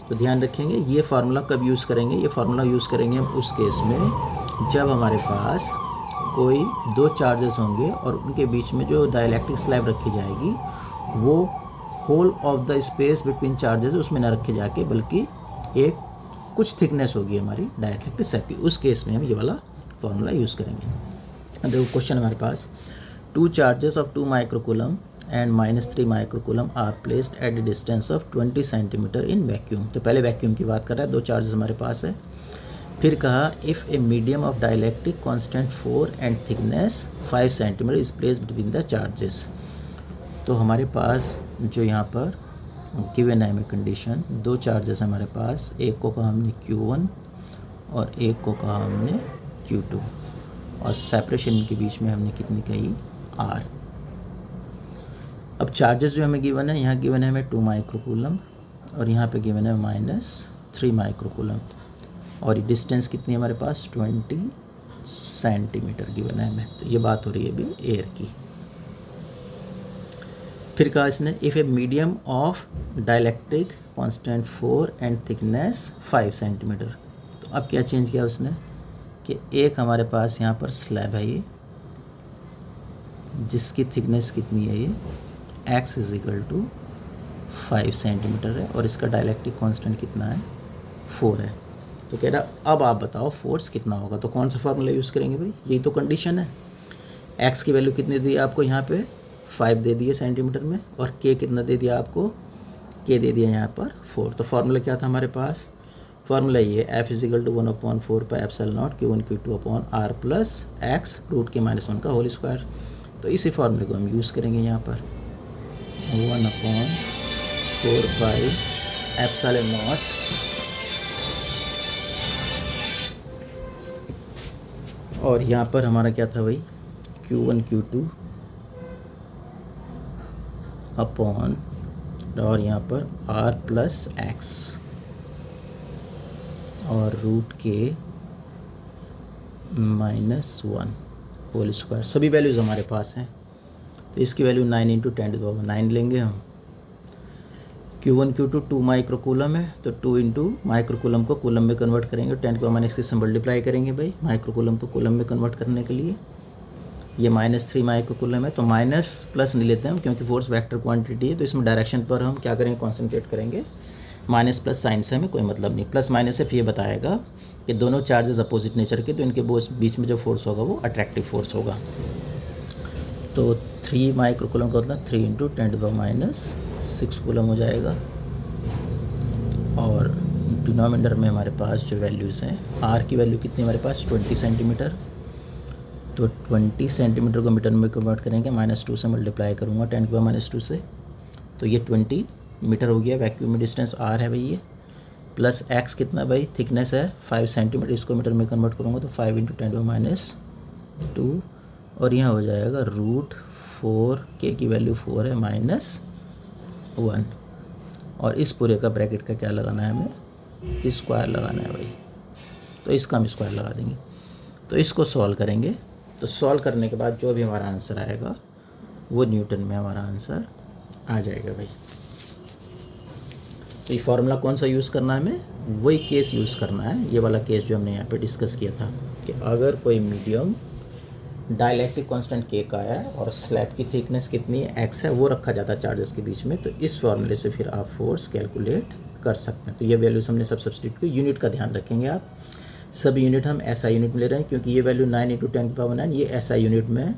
तो ध्यान रखेंगे, ये फार्मूला कब यूज़ करेंगे, ये फार्मूला यूज़ करेंगे हम उस केस में जब हमारे पास कोई दो चार्जेस होंगे और उनके बीच में जो डाइलेक्ट्रिक स्लैब रखी जाएगी वो whole of the space between charges उसमें ना रखे जाके, बल्कि एक कुछ थिकनेस होगी हमारी डाइलेक्ट्रिक स्लैब की। उस केस में हम ये वाला फार्मूला यूज़ करेंगे। देखो क्वेश्चन हमारे पास, 2 charges of 2 microcoulomb and -3 microcoulomb are placed at the distance of 20 centimetre in vacuum. तो पहले वैक्यूम की बात कर रहा है, दो चार्जेस हमारे पास है। फिर कहा if a medium of dielectric constant 4 and thickness 5 centimetre is placed between the charges. तो हमारे पास जो यहाँ पर गिवन है हमें कंडीशन, दो चार्जेस हमारे पास, एक को कहा हमने Q1 और एक को कहा हमने Q2, और सेपरेशन के बीच में हमने कितनी कही, R। अब चार्जेस जो हमें गिवन है, यहाँ गिवन है हमें 2 माइक्रोकूलम और यहाँ पे गिवन है -3 माइक्रोकूलम, और ये डिस्टेंस कितनी है हमारे पास, 20 सेंटीमीटर गिवन है हमें। तो ये बात हो रही है अभी एयर की। फिर कहा इसने if a medium of dielectric constant 4 and thickness 5 centimetre. तो अब क्या चेंज किया उसने कि एक हमारे पास यहाँ पर स्लैब है ये, जिसकी थिकनेस कितनी है, ये x is equal to 5 centimetre है, और इसका डाइलेक्ट्रिक कांस्टेंट कितना है, 4 है। तो कह रहा अब आप बताओ फोर्स कितना होगा। तो कौन सा फार्मूला यूज़ करेंगे भाई, यही तो कंडीशन है। x की वैल्यू कितनी दी आपको, यहाँ पे 5 दे दिए सेंटीमीटर में, और k कितना दे दिया आपको, के दे दिया यहाँ पर 4। तो फार्मूला क्या था हमारे पास, फार्मूला ये F is equal to 1/4 pi epsilon naught Q1 Q2 upon R plus x root K -1 का होल स्क्वायर। तो इसी फार्मूले को हम यूज़ करेंगे यहाँ पर 1/4 पाई एप्सिलॉन नॉट और यहाँ पर हमारा क्या था भाई Q1 Q2 अपॉन और यहाँ पर R प्लस एक्स और रूट के -1 होल स्क्वायर। सभी वैल्यूज़ हमारे पास हैं। तो इसकी वैल्यू 9 × 10⁻9 लेंगे हम। Q1 Q2 2 माइक्रोकूलम है, तो 2 × माइक्रोकूलम को कूलम में कन्वर्ट करेंगे। 10⁻⁻⁻⁰ से मल्टीप्लाई करेंगे भाई माइक्रोकूलम को कूलम में कन्वर्ट करने के लिए। ये -3 माइक्रोकूलम है, तो माइनस प्लस नहीं लेते हम क्योंकि फोर्स वेक्टर क्वांटिटी है। तो इसमें डायरेक्शन पर हम क्या करेंगे, कॉन्सेंट्रेट करेंगे। माइनस प्लस साइन से हमें कोई मतलब नहीं। प्लस माइनस सिर्फ ये बताएगा कि दोनों चार्जेस अपोजिट नेचर के, तो इनके बीच में जो फोर्स होगा वो अट्रैक्टिव फोर्स होगा। तो 3 माइक्रोकूलम का मतलब 3 × 10⁻6 कूलम हो जाएगा। और डिनोमिनेटर में हमारे पास जो वैल्यूज़ हैं, आर की वैल्यू कितनी हमारे पास 20 सेंटीमीटर। तो 20 सेंटीमीटर को मीटर में कन्वर्ट करेंगे, -2 से मल्टीप्लाई करूँगा 10⁻2 से, तो ये 20 मीटर हो गया। वैक्यूम में डिस्टेंस आर है भाई ये, प्लस एक्स कितना भाई थिकनेस है 5 सेंटीमीटर, इसको मीटर में कन्वर्ट करूँगा तो 5 × 10⁻2 और यहाँ हो जाएगा √4 के की वैल्यू 4 है -1 और इस पूरे का ब्रैकेट का क्या लगाना है हमें, स्क्वायर लगाना है भाई। तो इसका हम स्क्वायर लगा देंगे। तो इसको सॉल्व करेंगे, तो सॉल्व करने के बाद जो भी हमारा आंसर आएगा वो न्यूटन में हमारा आंसर आ जाएगा भाई। तो ये फार्मूला कौन सा यूज़ करना है हमें, वही केस यूज़ करना है, ये वाला केस जो हमने यहाँ पे डिस्कस किया था कि अगर कोई मीडियम डाइलेक्ट्रिक कांस्टेंट के का है और स्लैब की थिकनेस कितनी है x है, वो रखा जाता है चार्जेस के बीच में। तो इस फार्मूले से फिर आप फोर्स कैलकुलेट कर सकते हैं। तो ये वैल्यूज हमने सब सब्स्टिट्यूट की। यूनिट का ध्यान रखेंगे आप, सब यूनिट हम SI यूनिट में ले रहे हैं क्योंकि ये वैल्यू 9 × 10⁻9 ये SI यूनिट में है।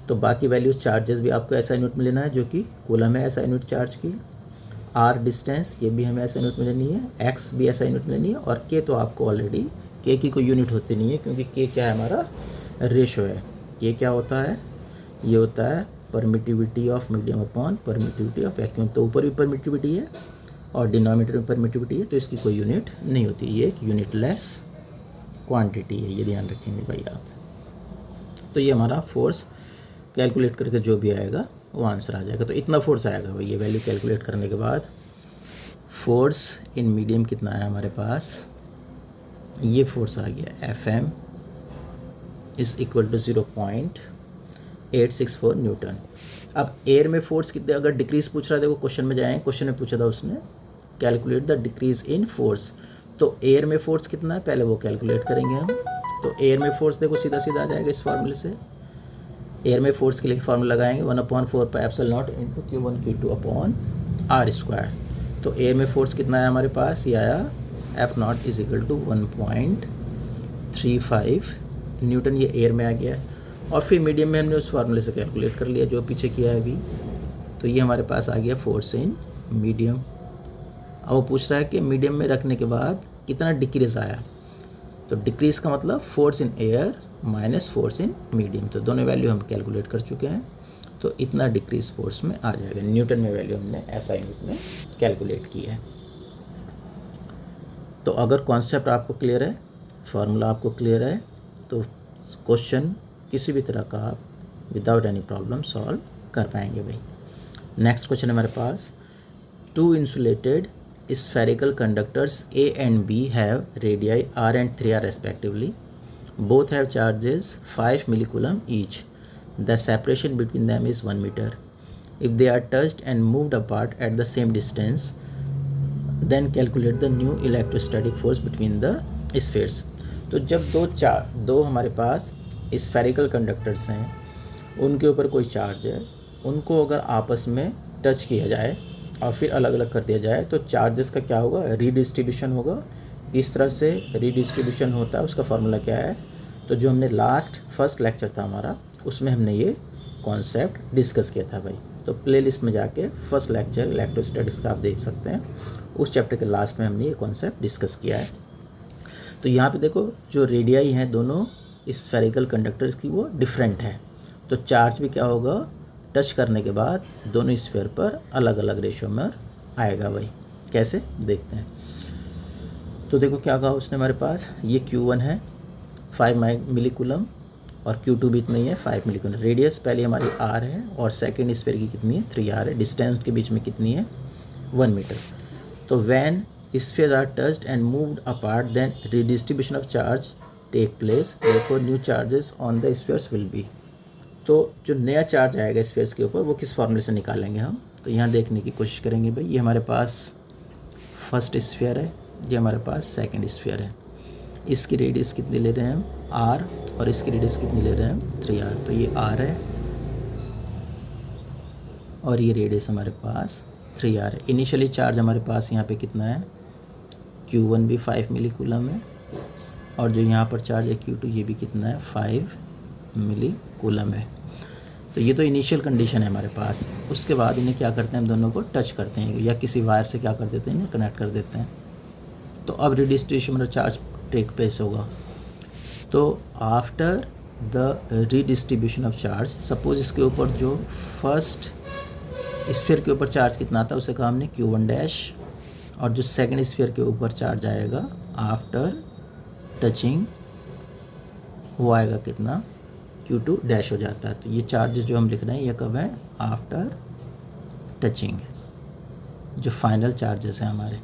तो बाकी वैल्यू चार्जेस भी आपको SI यूनिट में लेना है, जो कि कूलम है SI यूनिट चार्ज की। R डिस्टेंस ये भी हमें SI यूनिट में लेनी है, X भी SI यूनिट में लेनी है और K तो आपको ऑलरेडी K की कोई यूनिट होती नहीं है क्योंकि K क्या है हमारा रेशो है। K क्या होता है, ये होता है permittivity of medium upon permittivity of vacuum. तो ऊपर भी परमिटिविटी है और डिनोमिनेटर में परमिटिविटी है, तो इसकी कोई यूनिट नहीं होती, ये एक यूनिटलेस क्वांटिटी है, ये ध्यान रखेंगे भाई आप। तो ये हमारा फोर्स कैलकुलेट करके जो भी आएगा वो आंसर आ जाएगा। तो इतना फोर्स आएगा भाई, ये वैल्यू कैलकुलेट करने के बाद फोर्स इन मीडियम कितना है हमारे पास, ये फोर्स आ गया FM is equal to 0.864 newton. अब एयर में फोर्स कितने, अगर डिक्रीज पूछ रहा है, देखो क्वेश्चन में जाएँ, क्वेश्चन में पूछा था उसने calculate the decrease in force. तो एयर में फोर्स कितना है पहले वो कैलकुलेट करेंगे हम। तो एयर में फोर्स देखो सीधा सीधा आ जाएगा इस फार्मूले से। एयर में फोर्स के लिए फार्मूला लगाएंगे 1/4 pi epsilon naught into Q1 Q2 upon R square. तो एयर में फोर्स कितना है हमारे पास, ये आया F0 is equal to 1.35 newton, ये एयर में आ गया। और फिर मीडियम में हमने उस फार्मूले से कैलकुलेट कर लिया जो पीछे किया है अभी। तो ये हमारे पास आ गया फोर्स इन मीडियम। अब वो पूछ रहा है कि मीडियम में रखने के बाद कितना डिक्रीज आया। तो डिक्रीज का मतलब force in air minus force in medium. तो दोनों वैल्यू हम कैलकुलेट कर चुके हैं, तो इतना डिक्रीज फोर्स में आ जाएगा। न्यूटन में वैल्यू हमने SI यूनिट में कैलकुलेट की है। तो अगर कॉन्सेप्ट आपको क्लियर है, फार्मूला आपको क्लियर है, तो क्वेश्चन किसी भी तरह का आप विदाउट एनी प्रॉब्लम सॉल्व कर पाएंगे भाई। नेक्स्ट क्वेश्चन हमारे पास, 2 insulated spherical conductors A and B have radii r and 3r respectively. Both have charges 5 millicoulomb each. The separation between them is 1 meter. If they are touched and moved apart at the same distance, then calculate the new electrostatic force between the spheres. तो जब दो हमारे पास spherical conductors हैं, उनके ऊपर कोई charge है, उनको अगर आपस में टच किया जाए और फिर अलग अलग कर दिया जाए तो चार्जेस का क्या होगा, रीडिस्ट्रीब्यूशन होगा। इस तरह से रीडिस्ट्रीब्यूशन होता है, उसका फार्मूला क्या है। तो जो हमने फर्स्ट लेक्चर था हमारा, उसमें हमने ये कॉन्सेप्ट डिस्कस किया था भाई। तो प्लेलिस्ट में जाके फर्स्ट लेक्चर इलेक्ट्रोस्टैटिक्स का आप देख सकते हैं, उस चैप्टर के लास्ट में हमने ये कॉन्सेप्ट डिस्कस किया है। तो यहाँ पे देखो जो रेडियाई हैं दोनों स्फेरिकल कंडक्टर्स की वो डिफरेंट है, तो चार्ज भी क्या होगा, टच करने के बाद दोनों स्फीयर पर अलग अलग रेशो में आएगा। भाई कैसे देखते हैं। तो देखो क्या कहा उसने हमारे पास, ये Q1 है 5 मिली कूलम और Q2 भी इतना ही है 5 मिली कूलम। रेडियस पहले हमारी R है और सेकेंड स्फीयर की कितनी है 3R है। डिस्टेंस के बीच में कितनी है 1 मीटर। तो when spheres are touched and moved apart then redistribution of charge take place, therefore new charges on the spheres will be। तो जो नया चार्ज आएगा स्फीयर्स के ऊपर वो किस फॉर्मूले से निकालेंगे हम, तो यहाँ देखने की कोशिश करेंगे। भाई ये हमारे पास फर्स्ट स्फीयर है, ये हमारे पास सेकंड स्फीयर है। इसकी रेडियस कितनी ले रहे हैं हम R और इसकी रेडियस कितनी ले रहे हैं हम 3R। तो ये R है और ये रेडियस हमारे पास 3R है। इनिशियली चार्ज हमारे पास यहाँ पे कितना है, Q1 भी 5 मिली कूलम है और जो यहाँ पर चार्ज है Q2 ये भी कितना है 5 मिली कूलम है। तो ये तो इनिशियल कंडीशन है हमारे पास। उसके बाद इन्हें क्या करते हैं, हम दोनों को टच करते हैं या किसी वायर से क्या कर देते हैं, इन्हें कनेक्ट कर देते हैं। तो अब redistribution of charge take place होगा। तो after the redistribution of charge, suppose इसके ऊपर जो फर्स्ट स्फीयर के ऊपर चार्ज कितना आता है उसे कहा हमने Q1 डैश, और जो सेकंड स्फीयर के ऊपर चार्ज आएगा आफ्टर टचिंग वो आएगा कितना Q2 डैश हो जाता है। तो ये चार्जेस जो हम लिख रहे हैं ये कब है, आफ्टर टचिंग, जो फाइनल चार्जेस हैं हमारे।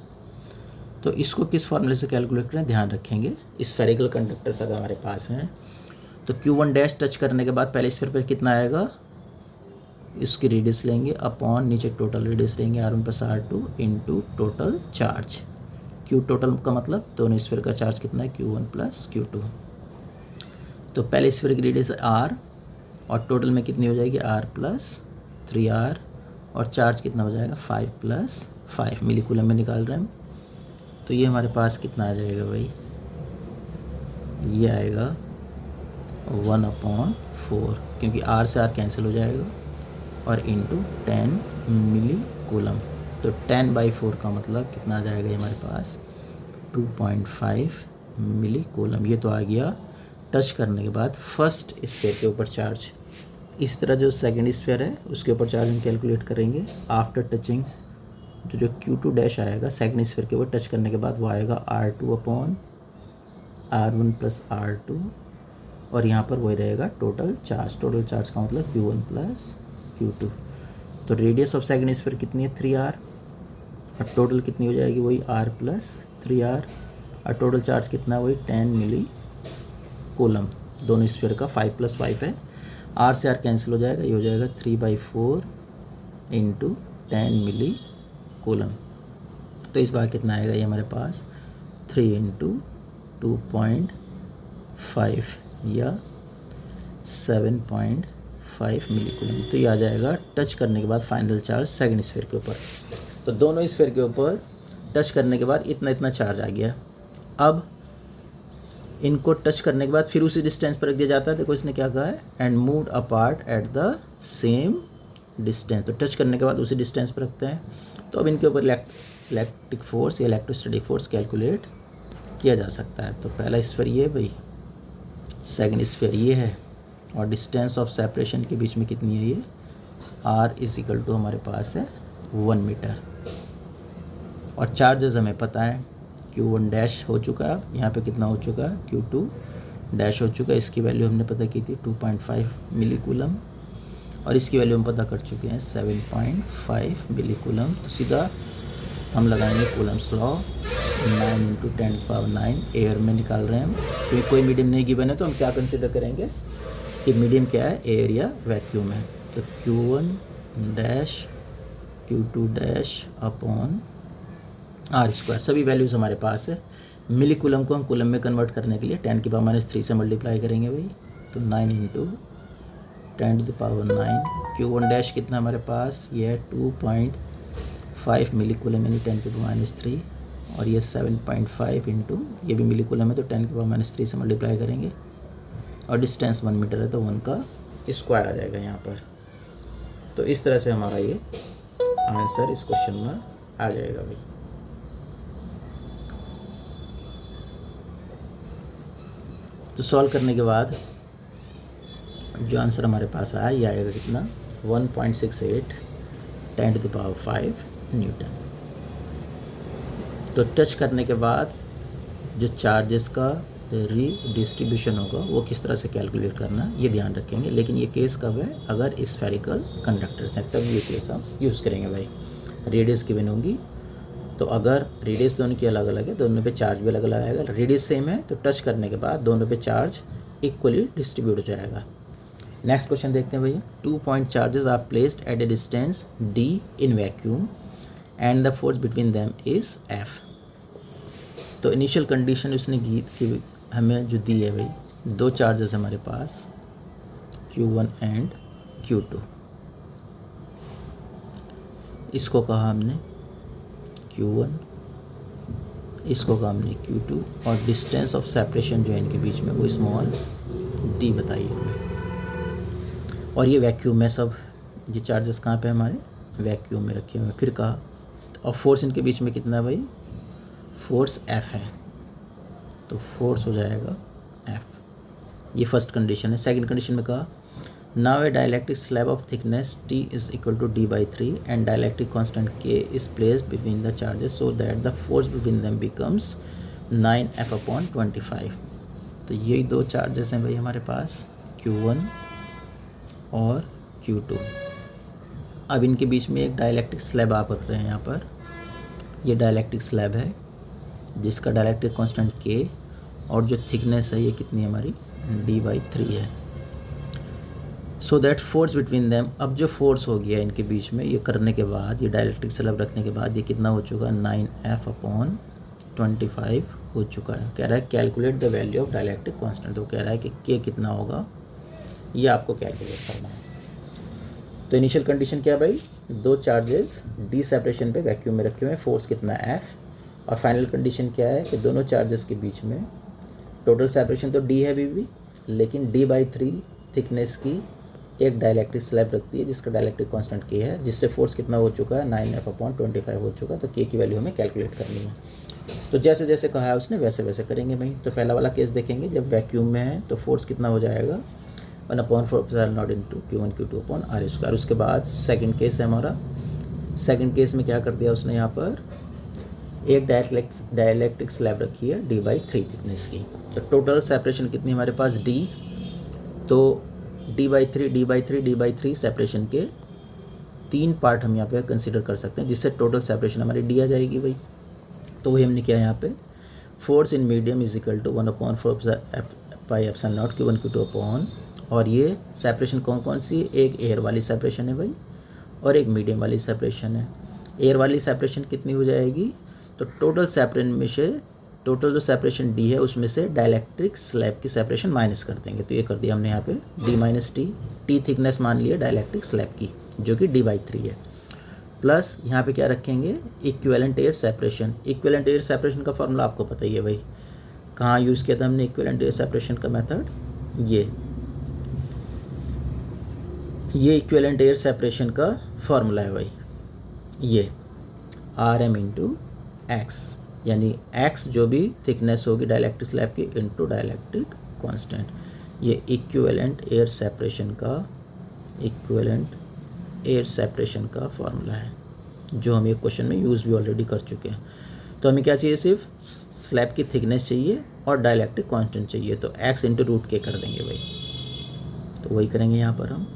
तो इसको किस फॉर्मूले से कैलकुलेट करें ध्यान रखेंगे। स्फेरिकल कंडक्टर्स अगर हमारे पास हैं तो Q1 डैश टच करने के बाद पहले स्फीयर पर कितना आएगा, इसकी रेडियस लेंगे अपॉन नीचे टोटल रेडियस लेंगे R1 + R2 into total charge. Q total का मतलब दोनों स्फीयर का चार्ज कितना है Q1 + Q2। तो पहले स्फीयर की रेडियस R और टोटल में कितनी हो जाएगी R + 3R और चार्ज कितना हो जाएगा 5 + 5 मिली कूलम में निकाल रहे हैं हम। तो ये हमारे पास कितना आ जाएगा भाई, ये आएगा 1/4 क्योंकि R से R कैंसिल हो जाएगा और इंटू 10 मिली कूलम। तो 10/4 का मतलब कितना आ जाएगा ये हमारे पास 2.5 मिली कूलम। ये तो आ गया टच करने के बाद फर्स्ट स्फीयर के ऊपर चार्ज। इस तरह जो सेकंड स्फीयर है उसके ऊपर चार्ज हम कैलकुलेट करेंगे आफ्टर टचिंग। तो जो Q2 डैश आएगा सेकंड स्फीयर के ऊपर टच करने के बाद वो आएगा R2/R1 + R2 और यहाँ पर वही रहेगा टोटल चार्ज। टोटल चार्ज का मतलब Q1 + Q2। तो रेडियस ऑफ सेकंड स्फीयर कितनी है 3R और टोटल कितनी हो जाएगी वही R + 3R और टोटल चार्ज कितना है वही 10 मिली कूलम। दोनों स्फीयर का 5 + 5 है, R से R कैंसिल हो जाएगा, ये हो जाएगा 3/4 इंटू 10 मिली कूलम। तो इस बार कितना आएगा ये हमारे पास 3 × 2.5 या 7.5 मिली कूलम। तो ये आ जाएगा टच करने के बाद फाइनल चार्ज सेकंड स्फीयर के ऊपर। तो दोनों स्फीयर के ऊपर टच करने के बाद इतना इतना चार्ज आ गया। अब इनको टच करने के बाद फिर उसी डिस्टेंस पर रख दिया जाता है। देखो इसने क्या कहा है, and moved apart at the same distance. तो टच करने के बाद उसी डिस्टेंस पर रखते हैं। तो अब इनके ऊपर इलेक्ट्रिक फोर्स या इलेक्ट्रोस्टैटिक फोर्स कैलकुलेट किया जा सकता है। तो पहला स्फीयर ये भाई, सेकंड स्फीयर ये है और डिस्टेंस ऑफ सेपरेशन के बीच में कितनी है ये R = हमारे पास है 1 मीटर। और चार्जेस हमें पता है Q1 डैश हो चुका है, अब यहाँ पे कितना हो चुका है Q2 डैश हो चुका है। इसकी वैल्यू हमने पता की थी 2.5 मिली कूलम और इसकी वैल्यू हम पता कर चुके हैं 7.5 मिली कूलम। तो सीधा हम लगाएंगे कूलम्स लॉ 9 × 10⁹ एयर में निकाल रहे हैं हम, क्योंकि कोई मीडियम नहीं गिवन है। तो हम क्या कंसिडर करेंगे कि मीडियम क्या है, एयर या वैक्यूम है। तो Q1 dash Q2 dash upon R²। सभी वैल्यूज़ हमारे पास है। मिली कूलम को हम कूलम में कन्वर्ट करने के लिए 10⁻³ से मल्टीप्लाई करेंगे भाई। तो 9 × 10⁹ Q1 डैश कितना हमारे पास, ये है 2.5 मिली कूलम यानी 10⁻³ और ये 7.5 इंटू ये भी मिली कूलम है तो 10⁻³ से मल्टीप्लाई करेंगे और डिस्टेंस 1 मीटर है तो 1 का स्क्वायर आ जाएगा यहाँ पर। तो इस तरह से हमारा ये आंसर इस क्वेश्चन में आ जाएगा भाई। तो सॉल्व करने के बाद जो आंसर हमारे पास आया ये आएगा कितना, 1.68 10⁵ न्यूटन। तो टच करने के बाद जो चार्जेस का रीडिस्ट्रीब्यूशन होगा वो किस तरह से कैलकुलेट करना ये ध्यान रखेंगे। लेकिन ये केस कब है, अगर स्फेरिकल कंडक्टर्स हैं तब ये केस हम यूज़ करेंगे भाई। रेडियस गिवन होंगी, तो अगर रेडियस दोनों की अलग अलग है, दोनों पे चार्ज भी अलग अलग आएगा। रेडियस सेम है तो टच करने के बाद दोनों पे चार्ज इक्वली डिस्ट्रीब्यूट हो जाएगा। नेक्स्ट क्वेश्चन देखते हैं भैया। 2 point charges are placed at a distance d in vacuum and the force between them is F। तो इनिशियल कंडीशन उसने की हमें जो दी है भाई, 2 चार्जेस हमारे पास Q1 एंड Q2। इसको कहा हमने Q1, इसको कहा हमने Q2 और डिस्टेंस ऑफ सेपरेशन जो है इनके बीच में वो स्मॉल d बताइए हमें। और ये वैक्यूम में सब ये चार्जेस कहाँ पे हमारे वैक्यूम में रखे हुए हैं। फिर कहा और फोर्स इनके बीच में कितना है भाई, फोर्स F है, तो फोर्स हो जाएगा F। ये फर्स्ट कंडीशन है। सेकंड कंडीशन में कहा now a dielectric slab of thickness T is equal to d/3 and dielectric constant K is placed between the charges so that the force between them becomes 9F/25। तो यही 2 charges हैं भाई हमारे पास, Q1 और Q2। अब इनके बीच में एक डाइलेक्ट्रिक स्लैब आप रख रहे हैं यहाँ पर। ये डाइलेक्ट्रिक स्लैब है जिसका डाइलेक्ट्रिक कांस्टेंट K और जो थिकनेस है ये कितनी है हमारी d/3 है। So that force between them, अब जो फोर्स हो गया इनके बीच में ये करने के बाद, ये डाइलेक्ट्रिक स्लैब रखने के बाद ये कितना हो चुका है 9F/25 हो चुका है। कह रहा है calculate the value of dielectric constant. तो कह रहा है कि K कितना होगा ये आपको कैलकुलेट करना है। तो इनिशियल कंडीशन क्या भाई, 2 चार्जेस d सेपरेशन पे वैक्यूम में रखे हुए हैं, फोर्स कितना F। और फाइनल कंडीशन क्या है कि दोनों चार्जेस के बीच में टोटल सेपरेशन तो d है अभी भी, लेकिन d/3 थिकनेस की एक डाइलेक्ट्रिक स्लैब रखती है जिसका डाइलेक्ट्रिक कांस्टेंट K है, जिससे फोर्स कितना हो चुका है 9F/25 हो चुका है। तो K की वैल्यू हमें कैलकुलेट करनी है। तो जैसे जैसे कहा है उसने वैसे वैसे करेंगे भाई। तो पहला वाला केस देखेंगे, जब वैक्यूम में है तो फोर्स कितना हो जाएगा 1/4 इंटू Q1 Q2/r²। उसके बाद सेकंड केस है हमारा। सेकंड केस में क्या कर दिया उसने, यहाँ पर एक डाइलेक्ट्रिक स्लैब रखी है d/3 थिकनेस की। तो टोटल सेपरेशन कितनी हमारे पास d, तो d/3 सेपरेशन के 3 पार्ट हम यहाँ पे कंसिडर कर सकते हैं, जिससे टोटल सेपरेशन हमारी d आ जाएगी भाई। तो वही हमने किया यहाँ पे, force in medium is equal to 1/4πε0 Q1 Q2 और ये सेपरेशन कौन कौन सी, एक एयर वाली सेपरेशन है भाई और एक मीडियम वाली सेपरेशन है। एयर वाली सेपरेशन कितनी हो जाएगी, तो टोटल सेपरेशन में से टोटल जो सेपरेशन d है उसमें से डाइलेक्ट्रिक स्लैब की सेपरेशन माइनस कर देंगे। तो ये कर दिया हमने यहाँ पे d-t थिकनेस मान लिया डाइलेक्ट्रिक स्लैब की जो कि d/3 है, प्लस यहाँ पे क्या रखेंगे equivalent air separation. Equivalent air separation का फॉर्मूला आपको पता ही है भाई, कहाँ यूज़ किया था हमने इक्विवेलेंट एयर सेपरेशन का मेथड, ये इक्विवेलेंट एयर सेपरेशन का फॉर्मूला है भाई, ये RM इंटू एक्स, यानी x जो भी थिकनेस होगी डाइलेक्ट्रिक स्लैब की इंटू डाइलेक्ट्रिक कांस्टेंट। ये इक्विवेलेंट एयर सेपरेशन का फॉर्मूला है जो हम एक क्वेश्चन में यूज़ भी ऑलरेडी कर चुके हैं। तो हमें क्या चाहिए, सिर्फ स्लैब की थिकनेस चाहिए और डाइलेक्ट्रिक कांस्टेंट चाहिए, तो x इंटू √k कर देंगे भाई। तो वही करेंगे यहाँ पर हम।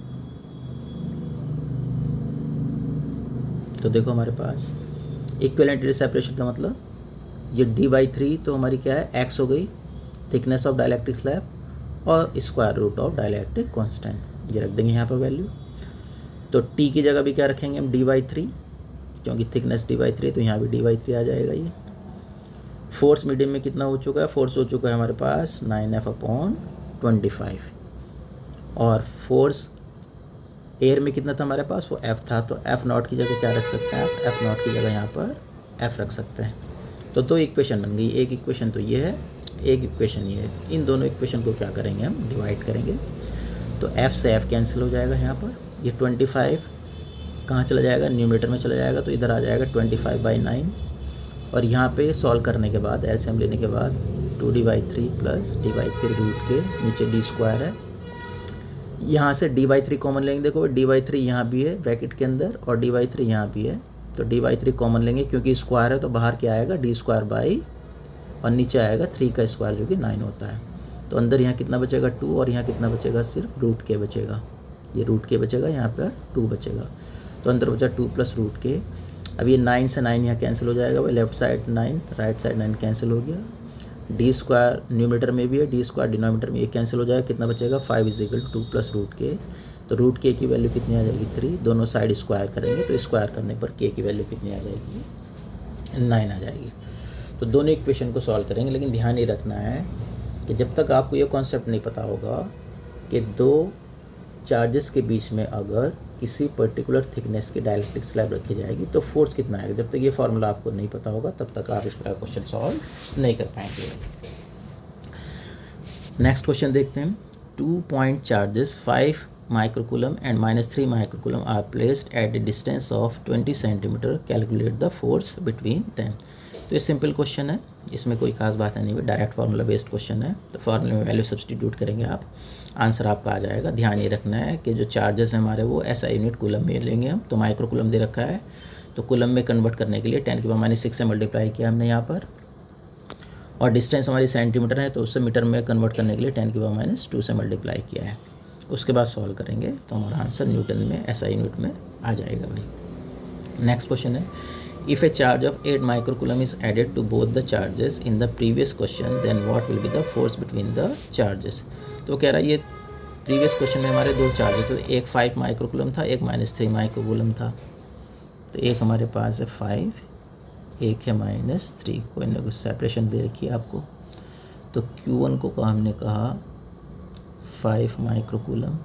तो देखो हमारे पास इक्विवेलेंट एयर सेपरेशन का मतलब ये d/3 तो हमारी क्या है x हो गई थिकनेस ऑफ डाइलेक्ट्रिक स्लैब और square root of dielectric constant, ये रख देंगे यहाँ पर वैल्यू। तो t की जगह भी क्या रखेंगे हम d/3, क्योंकि थिकनेस d/3 तो यहाँ भी d/3 आ जाएगा। ये फोर्स मीडियम में कितना हो चुका है, फोर्स हो चुका है हमारे पास 9F/25 और फोर्स एयर में कितना था हमारे पास, वो F था। तो F0 की जगह क्या रख सकते हैं, F0 की जगह यहाँ पर F रख सकते हैं। तो 2 इक्वेशन बन गई, एक इक्वेशन तो ये है, एक इक्वेशन ये है। इन दोनों इक्वेशन को क्या करेंगे हम डिवाइड करेंगे, तो F से F कैंसिल हो जाएगा यहाँ पर। ये 25 कहाँ चला जाएगा, न्यूमरेटर में चला जाएगा, तो इधर आ जाएगा 25/9 और यहाँ पे सॉल्व करने के बाद एलसीएम लेने के बाद 2d/3 प्लस d/3 रूट के नीचे d स्क्वायर है, यहाँ से d/3 कॉमन लेंगे। देखो d/3 यहाँ भी है ब्रैकेट के अंदर और d/3 यहाँ भी है, तो d/3 कॉमन लेंगे क्योंकि स्क्वायर है तो बाहर क्या आएगा d स्क्वायर बाई और नीचे आएगा 3 का स्क्वायर जो कि 9 होता है। तो अंदर यहाँ कितना बचेगा 2 और यहाँ कितना बचेगा, सिर्फ रूट के बचेगा, ये रूट के बचेगा, यहाँ पर 2 बचेगा, तो अंदर बचा 2 प्लस रूट के। अब ये 9 से 9 यहाँ कैंसिल हो जाएगा भाई, left side 9 right side 9 cancel हो गया, डी स्क्वायर न्यूमरेटर में भी है, डी स्क्वायर डिनोमिनेटर में ये कैंसिल हो जाएगा, कितना बचेगा 5 = 2 प्लस रूट के। तो रूट के की वैल्यू कितनी आ जाएगी 3, दोनों साइड स्क्वायर करेंगे तो स्क्वायर करने पर के की वैल्यू कितनी आ जाएगी 9 आ जाएगी। तो दोनों इक्वेशन को सॉल्व करेंगे, लेकिन ध्यान ये रखना है कि जब तक आपको ये कॉन्सेप्ट नहीं पता होगा कि दो चार्जेस के बीच में अगर किसी पर्टिकुलर थिकनेस की डाइलेक्ट्रिक स्लैब रखी जाएगी तो फोर्स कितना आएगा, जब तक ये फार्मूला आपको नहीं पता होगा तब तक आप इस तरह का क्वेश्चन सॉल्व नहीं कर पाएंगे। नेक्स्ट क्वेश्चन देखते हैं। 2 point charges 5 microcoulomb and -3 microcoulomb are placed at a distance of 20 centimetre, calculate the force between them. तो ये सिंपल क्वेश्चन है, इसमें कोई खास बात है नहीं, डायरेक्ट फार्मूला बेस्ड क्वेश्चन है, तो फार्मूले में वैल्यू सब्सटीट्यूट करेंगे आप, आंसर आपका आ जाएगा। ध्यान ये रखना है कि जो चार्जेस हैं हमारे वो ऐसा यूनिट कूलम में लेंगे हम, तो माइक्रो कूलम दे रखा है तो कूलम में कन्वर्ट करने के लिए 10⁻⁶ से मल्टीप्लाई किया हमने यहाँ पर, और डिस्टेंस हमारी सेंटीमीटर है तो उससे मीटर में कन्वर्ट करने के लिए 10⁻² से मल्टीप्लाई किया है। उसके बाद सॉल्व करेंगे तो हमारा आंसर न्यूटन में ऐसा यूनिट में आ जाएगा भाई। नेक्स्ट क्वेश्चन है, if a charge of 8 microcoulomb is added to both the charges in the previous question then what will be the force between the charges. तो कह रहा है ये प्रीवियस क्वेश्चन में हमारे दो चार्जेस है, एक 5 माइक्रोकूलम था, एक -3 माइक्रोकूलम था, तो एक हमारे पास है 5, एक है -3, कोई ना कुछ सेपरेशन दे रखी है आपको। तो Q1 को हमने कहा 5 माइक्रोकूलम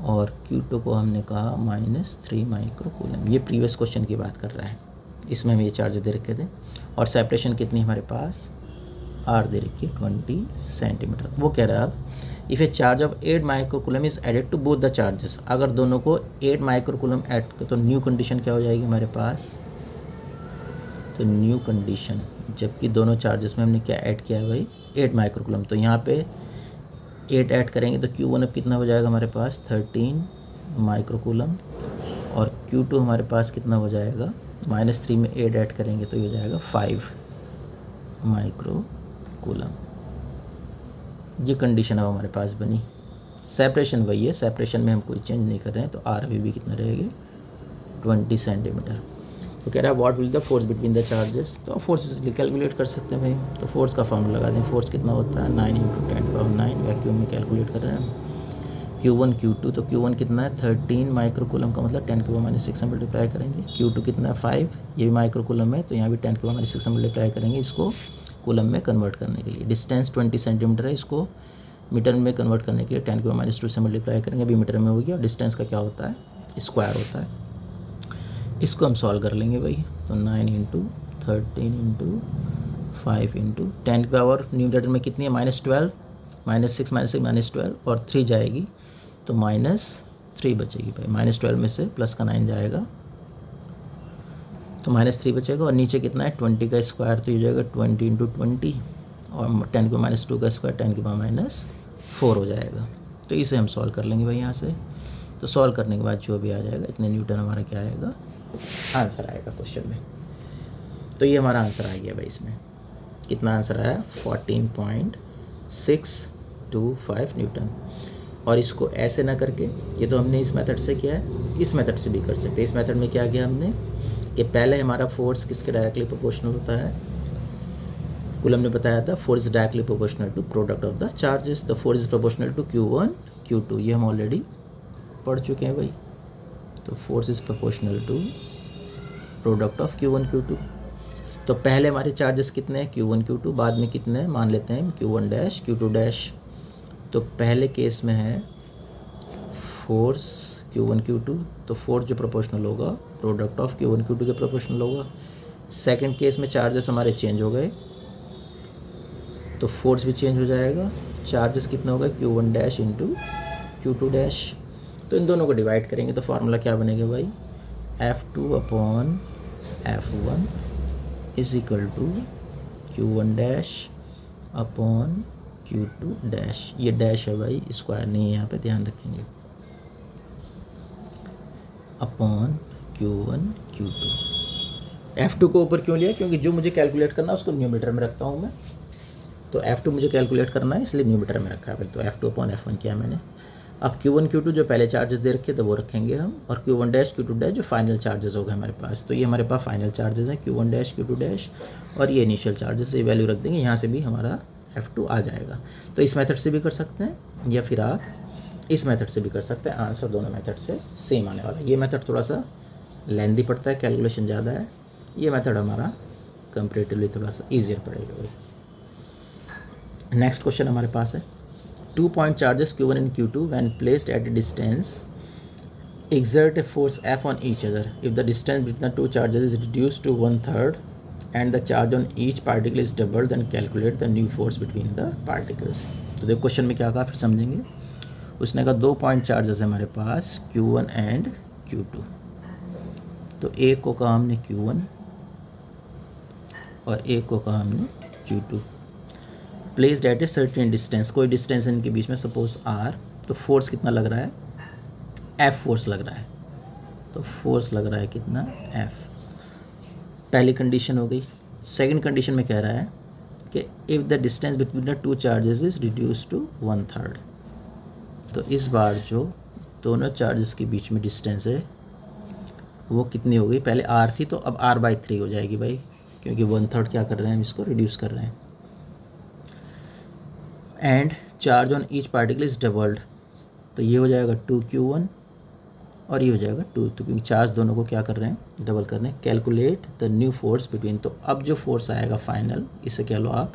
और Q2 को हमने कहा -3 माइक्रोकूलम। ये प्रीवियस क्वेश्चन की बात कर रहा है, इसमें हम ये चार्ज दे रखे थे, और सेपरेशन कितनी हमारे पास R दे रखी है 20 सेंटीमीटर। वो कह रहा है अब if a charge of 8 microcoulomb is added to both the charges, अगर दोनों को 8 माइक्रोकूलम ऐड तो न्यू कंडीशन क्या हो जाएगी हमारे पास, तो न्यू कंडीशन जबकि दोनों चार्जेस में हमने क्या ऐड किया है भाई 8 माइक्रोकूलम, तो यहाँ पे 8 ऐड करेंगे तो Q1 अब कितना हो जाएगा हमारे पास 13 माइक्रोकूलम, और Q2 हमारे पास कितना हो जाएगा -3 में 8 ऐड करेंगे तो ये हो जाएगा 5 माइक्रोकूलम। ये कंडीशन अब हमारे पास बनी। सेपरेशन वही है, सेपरेशन में हम कोई चेंज नहीं कर रहे हैं, तो R अभी भी कितना रहेगी 20 सेंटीमीटर। तो कह रहा है what will the force between the charges, तो फोर्स इसलिए कैलकुलेट कर सकते हैं भाई, तो फोर्स का फॉर्मूला लगा दें। फोर्स कितना होता है 9 × 10⁹, वैक्यूम में कैलकुलेट कर रहे हैं हम। Q1 Q2, तो Q1 कितना है 13 माइक्रोकूलम का मतलब 10⁻⁶ से मल्टीप्लाई करेंगे। Q2 कितना है 5, ये भी माइक्रोकूलम है तो यहाँ भी 10⁻⁶ से मल्टीप्लाई करेंगे इसको कूलम में कन्वर्ट करने के लिए। डिस्टेंस 20 सेंटीमीटर है, इसको मीटर में कन्वर्ट करने के लिए 10⁻² से मल्टीप्लाई करेंगे, अभी मीटर में हो गया, और डिस्टेंस का क्या होता है स्क्वायर होता है। इसको हम सॉल्व कर लेंगे भाई, तो 9 × 13 × 5 × 10 की पावर न्यूमरेटर में कितनी है -12, -6 -12 और 3 जाएगी तो -3 बचेगी भाई, -12 में से प्लस का 9 जाएगा तो -3 बचेगा, और नीचे कितना है 20 का स्क्वायर तो ये जाएगा 20 × 20 और 10⁻² का स्क्वायर 10⁻⁴ हो जाएगा। तो इसे हम सॉल्व कर लेंगे भाई यहाँ से, तो सॉल्व करने के बाद जो भी आ जाएगा इतने न्यूटन हमारा क्या आएगा आंसर आएगा क्वेश्चन में। तो ये हमारा आंसर आ गया भाई, इसमें कितना आंसर आया 14.625 न्यूटन। और इसको ऐसे ना करके, ये तो हमने इस मेथड से किया है, इस मेथड से भी कर सकते हैं। इस मेथड में क्या किया हमने कि पहले हमारा फोर्स किसके डायरेक्टली प्रोपोर्शनल होता है, कूलम ने बताया था force is directly proportional to product of the charges, the force is proportional to Q1 Q2, ये हम ऑलरेडी पढ़ चुके हैं भाई। तो force is proportional to product of Q1 Q2। तो पहले हमारे चार्जेस कितने हैं Q1 Q2, बाद में कितने हैं मान लेते हैं Q1 डैश Q2 डैश। तो पहले केस में है फोर्स Q1 Q2, तो फोर्स जो प्रोपोर्शनल होगा प्रोडक्ट ऑफ Q1 Q2 के प्रोपोर्शनल होगा। सेकंड केस में चार्जेस हमारे चेंज हो गए तो फोर्स भी चेंज हो जाएगा, चार्जेस कितना होगा Q1 डैश × Q2 डैश। तो इन दोनों को डिवाइड करेंगे तो फार्मूला क्या बनेगा भाई F2 upon F1 is equal to Q1 dash upon Q2 dash. ये डैश है भाई, स्क्वायर नहीं है यहाँ पे, ध्यान रखेंगे, अपॉन Q1 Q2। F2 को ऊपर क्यों लिया, क्योंकि जो मुझे कैलकुलेट करना है उसको न्यूमरेटर में रखता हूँ मैं, तो F2 मुझे कैलकुलेट करना है इसलिए न्यूमरेटर में रखा है। तो F2 अपॉन F1 किया मैंने। अब Q1 Q2 जो पहले चार्जेस दे रखे थे वो रखेंगे हम, और Q1 डैश Q2 डैश जो फाइनल चार्जेस हो गए हमारे पास। तो ये हमारे पास फाइनल चार्जेस हैं Q1 डैश Q2 डैश, और ये इनिशियल चार्जेस, ये वैल्यू रख देंगे, यहाँ से भी हमारा F2 आ जाएगा। तो इस मेथड से भी कर सकते हैं या फिर आप इस मेथड से भी कर सकते हैं। आंसर दोनों मेथड से सेम आने वाला है। ये मेथड थोड़ा सा लेंदी पड़ता है, कैलकुलेशन ज़्यादा है, ये मेथड हमारा कंपेरेटिवली थोड़ा सा ईजियर पड़ेगा। नेक्स्ट क्वेश्चन हमारे पास है 2 point charges Q1 and Q2 when placed at a distance exert a force F on each other. If the distance between the two charges is reduced to 1/3 and the charge on each particle is doubled, then calculate the new force between the particles. तो देखो question में क्या कहा, फिर समझेंगे। उसने कहा 2 point charges है हमारे पास Q1 एंड Q2। तो एक को कहा हमने Q1 और एक को कहा हमने Q2। Placed at a certain distance, कोई डिस्टेंस इनके बीच में, सपोज R, तो फोर्स कितना लग रहा है, F फोर्स लग रहा है। तो फोर्स लग रहा है कितना, F। पहली कंडीशन हो गई। सेकंड कंडीशन में कह रहा है कि if the distance between the two charges is reduce to 1/3। तो इस बार जो दोनों चार्जेस के बीच में डिस्टेंस है वो कितनी हो गई, पहले R थी तो अब R/3 हो जाएगी भाई, क्योंकि 1/3 क्या कर रहे हैं हम, इसको रिड्यूस कर रहे हैं। And charge on each particle is doubled, तो ये हो जाएगा 2Q1 और ये हो जाएगा 2, तो क्योंकि चार्ज दोनों को क्या कर रहे हैं, डबल कर रहे हैं। Calculate the new force between, तो अब जो फोर्स आएगा फाइनल, इसे कह लो आप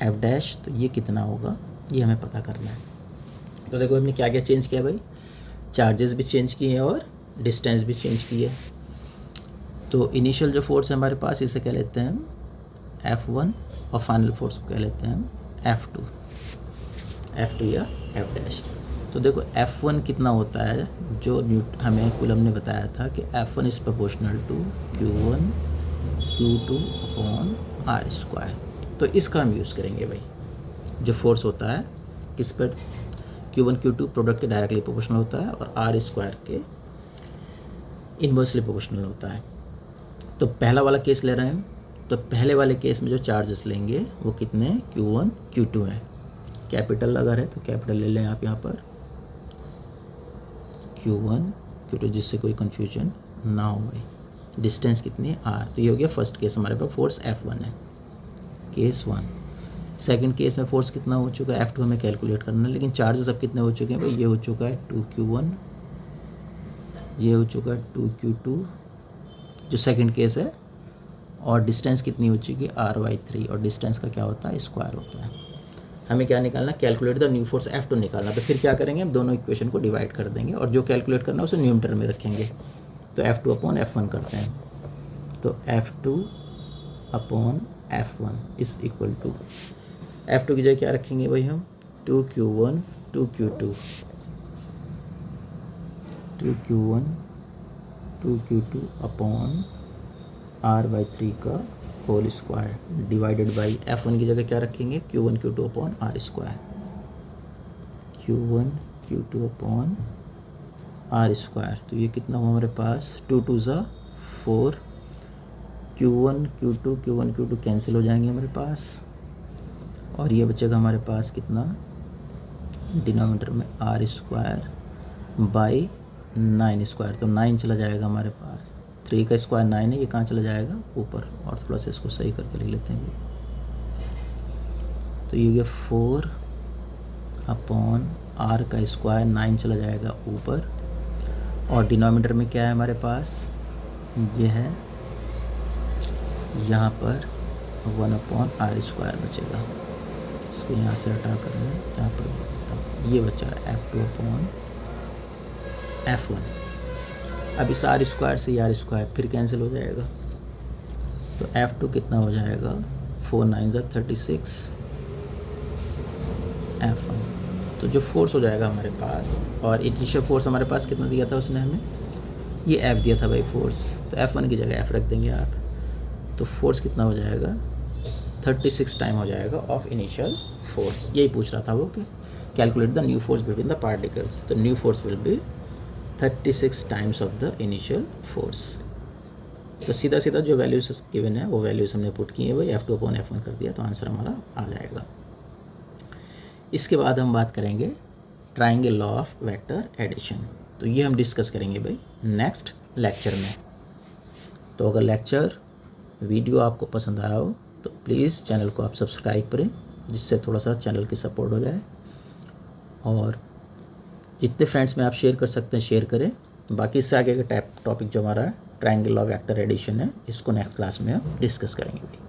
F डैश, तो ये कितना होगा ये हमें पता करना है। तो देखो हमने क्या क्या चेंज किया भाई, चार्जेस भी चेंज किए हैं और डिस्टेंस भी चेंज की है। तो इनिशियल जो फोर्स है हमारे पास, इसे कह लेते हैं हम F1 और फाइनल फोर्स को कह लेते हैं हम F2 या F डैश। तो देखो F1 कितना होता है, जो हमें कुलम ने बताया था कि F1 is proportional to Q1 Q2 upon R²। तो इसका हम यूज़ करेंगे भाई। जो फोर्स होता है किस पर, Q1 Q2 प्रोडक्ट के डायरेक्टली प्रोपोर्शनल होता है और R² के इन्वर्सली प्रोपोर्शनल होता है। तो पहला वाला केस ले रहे हैं हम, तो पहले वाले केस में जो चार्जेस लेंगे वो कितने, Q1 Q2 है। कैपिटल अगर है तो कैपिटल ले लें आप यहाँ पर, Q1 Q2, जिससे कोई कन्फ्यूजन ना हो भाई। डिस्टेंस कितनी है, R। तो ये हो गया फर्स्ट केस, हमारे पास फोर्स F1 है, केस 1। सेकंड केस में फोर्स कितना हो चुका है, F2 हमें कैलकुलेट करना है, लेकिन चार्जेस अब कितने हो चुके हैं भाई, ये हो चुका है 2Q1, ये हो चुका है 2Q2 जो सेकंड केस है, और डिस्टेंस कितनी हो चुकी है R/3, और डिस्टेंस का क्या होता है, स्क्वायर होता है। हमें क्या निकालना, calculate the new force F2 निकालना। तो फिर क्या करेंगे, हम दोनों इक्वेशन को डिवाइड कर देंगे और जो कैलकुलेट करना है उसे न्यूमरेटर में रखेंगे। तो F2 अपॉन F1 करते हैं, तो F2 upon F1 is equal to, F2 की जगह क्या रखेंगे भाई हम, 2Q1 2Q2 अपॉन R/3 का whole square divided by F1 की जगह क्या रखेंगे, Q1 Q2 upon R², Q1 Q2 upon R²। तो ये कितना हुआ हमारे पास, 2 2 ज़ा 4, Q1 Q2 कैंसिल हो जाएंगे हमारे पास, और ये बचेगा हमारे पास कितना, डिनोमिनेटर में R² बाई 9², तो 9 चला जाएगा हमारे पास, 3 का स्क्वायर 9 है, ये कहाँ चला जाएगा ऊपर, और थोड़ा सा इसको सही करके लिख लेते हैं। तो ये गया 4 अपॉन R का स्क्वायर, 9 चला जाएगा ऊपर, और डिनोमिनेटर में क्या है हमारे पास, ये है यहाँ पर 1 अपॉन R² बचेगा। इसको यहाँ से हटा कर यहाँ पर ये बचा F2 अपॉन F1। अब इस R² से R² फिर कैंसिल हो जाएगा, तो F2 कितना हो जाएगा, 4 9 ज़ा 36 F1। तो जो फोर्स हो जाएगा हमारे पास, और इनिशियल फोर्स हमारे पास कितना दिया था उसने हमें, ये एफ दिया था भाई फोर्स, तो F1 की जगह F रख देंगे आप, तो फोर्स कितना हो जाएगा 36 टाइम हो जाएगा ऑफ इनिशियल फोर्स। यही पूछ रहा था वो कि calculate the new force between the particles, तो new force will be 36 times of the initial force. तो सीधा सीधा जो वैल्यूज गिवन है वो वैल्यूज हमने पुट किए भाई, F2/F1 कर दिया, तो आंसर हमारा आ जाएगा। इसके बाद हम बात करेंगे triangle law of vector addition, तो ये हम डिस्कस करेंगे भाई नेक्स्ट लेक्चर में। तो अगर लेक्चर वीडियो आपको पसंद आया हो तो प्लीज़ चैनल को आप सब्सक्राइब करें, जिससे थोड़ा सा चैनल की सपोर्ट हो जाए, और जितने फ्रेंड्स में आप शेयर कर सकते हैं शेयर करें। बाकी इससे आगे का टॉपिक जो हमारा ट्राइंगल ऑफ वेक्टर एडिशन है, इसको नेक्स्ट क्लास में हम डिस्कस करेंगे भाई।